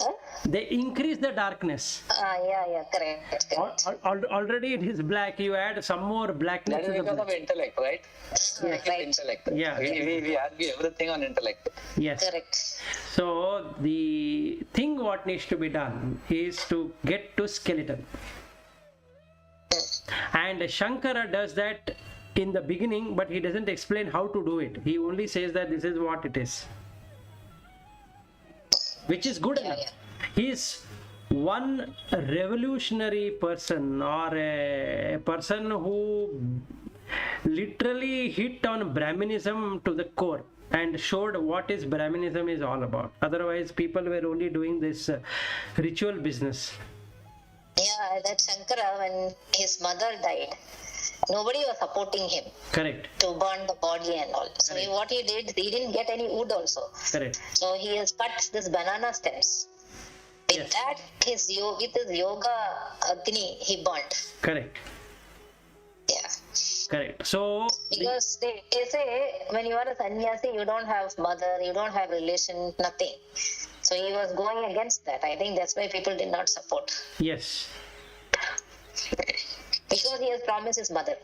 Huh? They increase the darkness. Yeah, correct. Already it is black. You add some more blackness That is to the because of black. intellect, right? Right. Intellect. Yeah. We argue everything on intellect. Yes. Correct. So the thing what needs to be done is to get to skeleton. And Shankara does that in the beginning, but he doesn't explain how to do it. He only says that this is what it is, which is good enough. He is one revolutionary person, or a person who literally hit on Brahminism to the core and showed what is Brahminism is all about. Otherwise, people were only doing this ritual business. Yeah, that Shankara, when his mother died, nobody was supporting him Correct. to burn the body and all. So what he did, he didn't get any wood also. Correct. So he has cut this banana stems. With Yes. that, with his yoga Agni, he burnt. Correct. Yeah. Correct. So Because they say when you are a sannyasi, you don't have mother, you don't have relation, nothing. So he was going against that. I think that's why people did not support. yes. Because he has promised his mother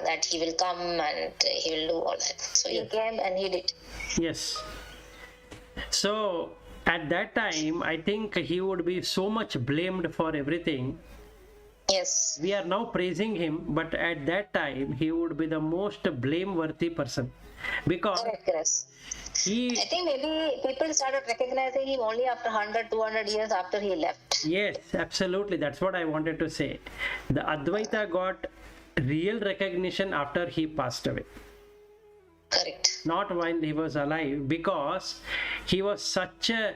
that he will come and he will do all that. So he came and he did. Yes. So at that time, I think he would be so much blamed for everything. Yes. We are now praising him, but at that time, he would be the most blameworthy person, because Correct. he, I think maybe people started recognizing him only after 100, 200 years after he left. yes, absolutely. That's what I wanted to say. The Advaita got real recognition after he passed away, Correct. not while he was alive, because he was such a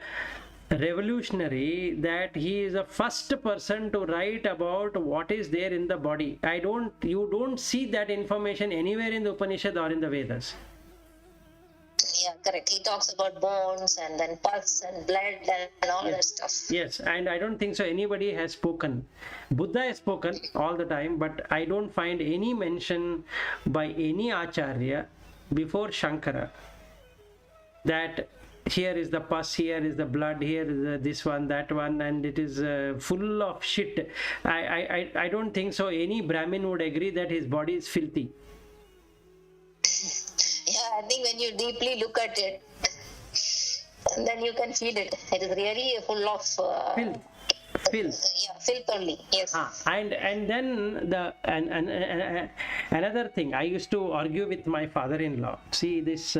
revolutionary that he is the first person to write about what is there in the body. You don't see that information anywhere in the Upanishad or in the Vedas. Yeah, correct. He talks about bones and then pus and blood and all that stuff. Yes, and I don't think so anybody has spoken. Buddha has spoken all the time, but I don't find any mention by any Acharya before Shankara that here is the pus, here is the blood, here is this one, that one, and it is full of shit. I don't think so any Brahmin would agree that his body is filthy. Yeah, I think when you deeply look at it, then you can feel it. It is really full of Filth. Yeah, filth only. Yes. And then another thing, I used to argue with my father-in-law. See, this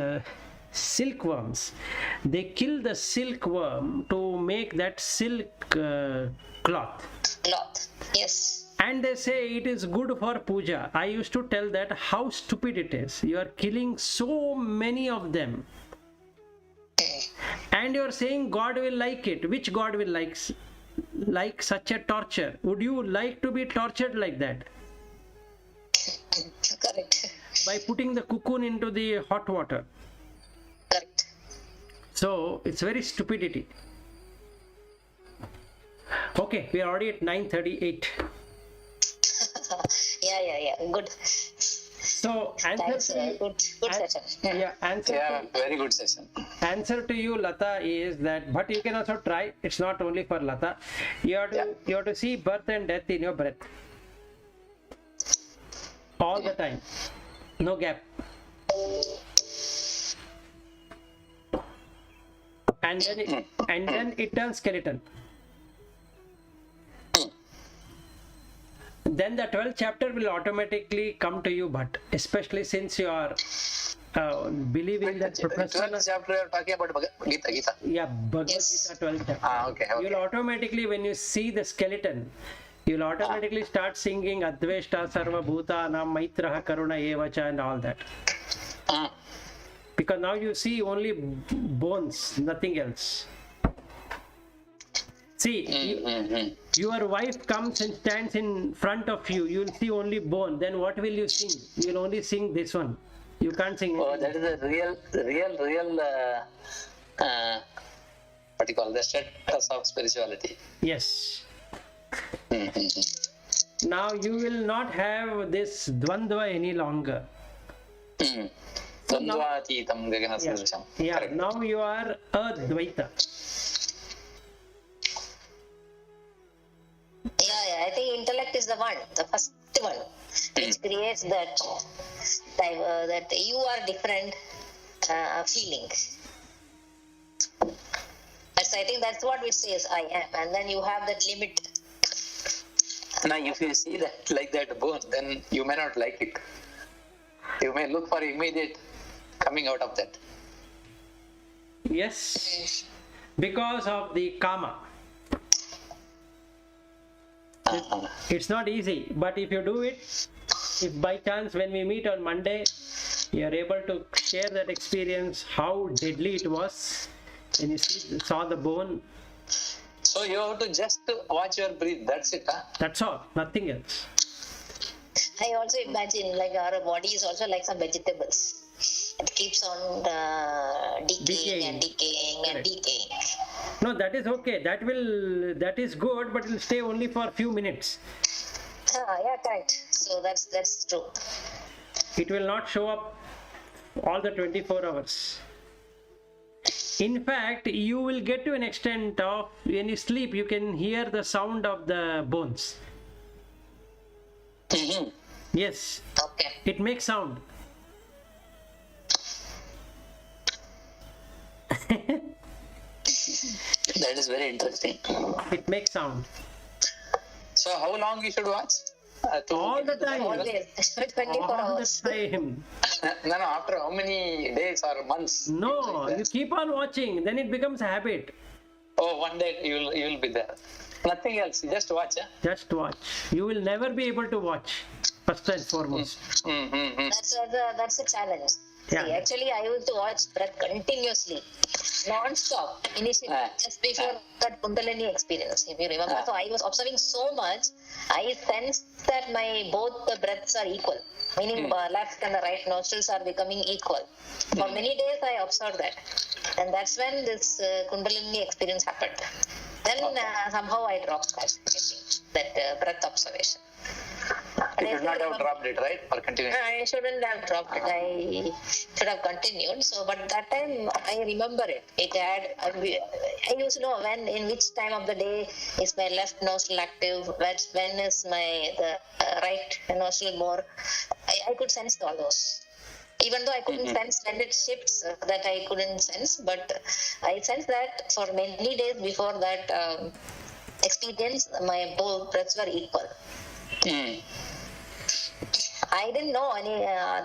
silkworms, they kill the silkworm to make that silk cloth. Cloth. Yes. And they say it is good for puja. I used to tell that how stupid it is. You are killing so many of them, and you are saying God will like it. Which God will like such a torture? Would you like to be tortured like that? Correct. By putting the cocoon into the hot water. Correct. So it's very stupidity. Okay, we are already at 9:38. Yeah. Good. So answer Thanks. to you, Good session. Very good session. answer to you, Lata, is that, but you can also try. It's not only for Lata. You have to see birth and death in your breath all the time, no gap. And then it turns skeleton. Then the 12th chapter will automatically come to you, but especially since you are believing that Professor, 12th chapter you are talking about Gita. yeah, Bhagavad Yes. Gita 12th chapter. Okay. You'll automatically, when you see the skeleton, you'll automatically start singing Adveshta Sarva Bhutanam Maitraha Karuna Evacha and all that. Because now you see only bones, nothing else. See, your wife comes and stands in front of you. You'll see only bone. Then what will you sing? You'll only sing this one. You can't sing Oh, anything. that is a real what you call the status of spirituality. Yes. Mm-hmm. Now you will not have this dvandva any longer. Dvandvaatitam gaganasdrisham. Yeah. Correct. Now you are advaita. Yeah, I think intellect is the first one, which creates that that you are different feeling. I think that's what which says I am, and then you have that limit. Now, if you see that like that bone, then you may not like it. You may look for immediate coming out of that. Yes. Because of the karma. It's not easy, but if you do it, if by chance when we meet on Monday, you are able to share that experience, how deadly it was, when you saw the bone. So you have to just watch your breath. That's it. That's all, nothing else. I also imagine like our body is also like some vegetables. It keeps on decaying and decaying and decaying. No, that is okay. That is good, but it will stay only for a few minutes. Yeah, correct. So that's true. It will not show up all the 24 hours. In fact, you will get to an extent of when you sleep, you can hear the sound of the bones. Mm-hmm. Yes, Okay. it makes sound. That is very interesting. It makes sound. So how long you should watch? All the time. Always 24 All hours. the time. No, after how many days or months? No, you keep on watching, then it becomes a habit. Oh, one day you will be there. Nothing else. Just watch. Just watch. You will never be able to watch, first and foremost. Mm-hmm. That's a challenge. Yeah. See, actually, I used to watch breath continuously, non-stop, initially, just before that Kundalini experience, if you remember. So I was observing so much, I sensed that both the breaths are equal, meaning left and the right nostrils are becoming equal. For many days, I observed that. And that's when this Kundalini experience happened. Then somehow I dropped that breath observation. You should not have dropped it, right? Or continued. I shouldn't have dropped it. I should have continued. So, but that time I remember it. It had. I used to know in which time of the day is my left nostril active. When is the right nostril more. I could sense all those. Even though I couldn't sense when it shifts, that I couldn't sense, but I sensed that for many days before that experience, my both breaths were equal. I didn't know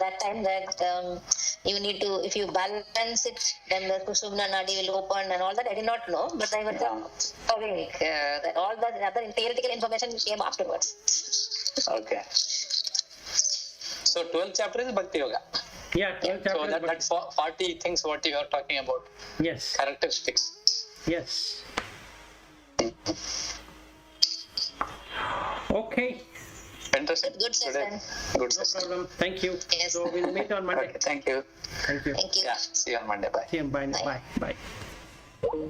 that time that you need to, if you balance it, then the Sushumna Nadi will open and all that. I did not know, but I was just following that all the other theoretical information came afterwards. Okay. So 12th chapter is Bhakti Yoga. Yeah, 12 So chapters. that's 40 things what you are talking about. Yes. Characteristics. Yes. Okay. Interesting. Good session. Good No session. problem. Thank you. Yes. So we'll meet on Monday. Okay, thank you. Thank you. Thank you. Yeah, see you on Monday. Bye. See you. Bye. Bye. Bye. Bye.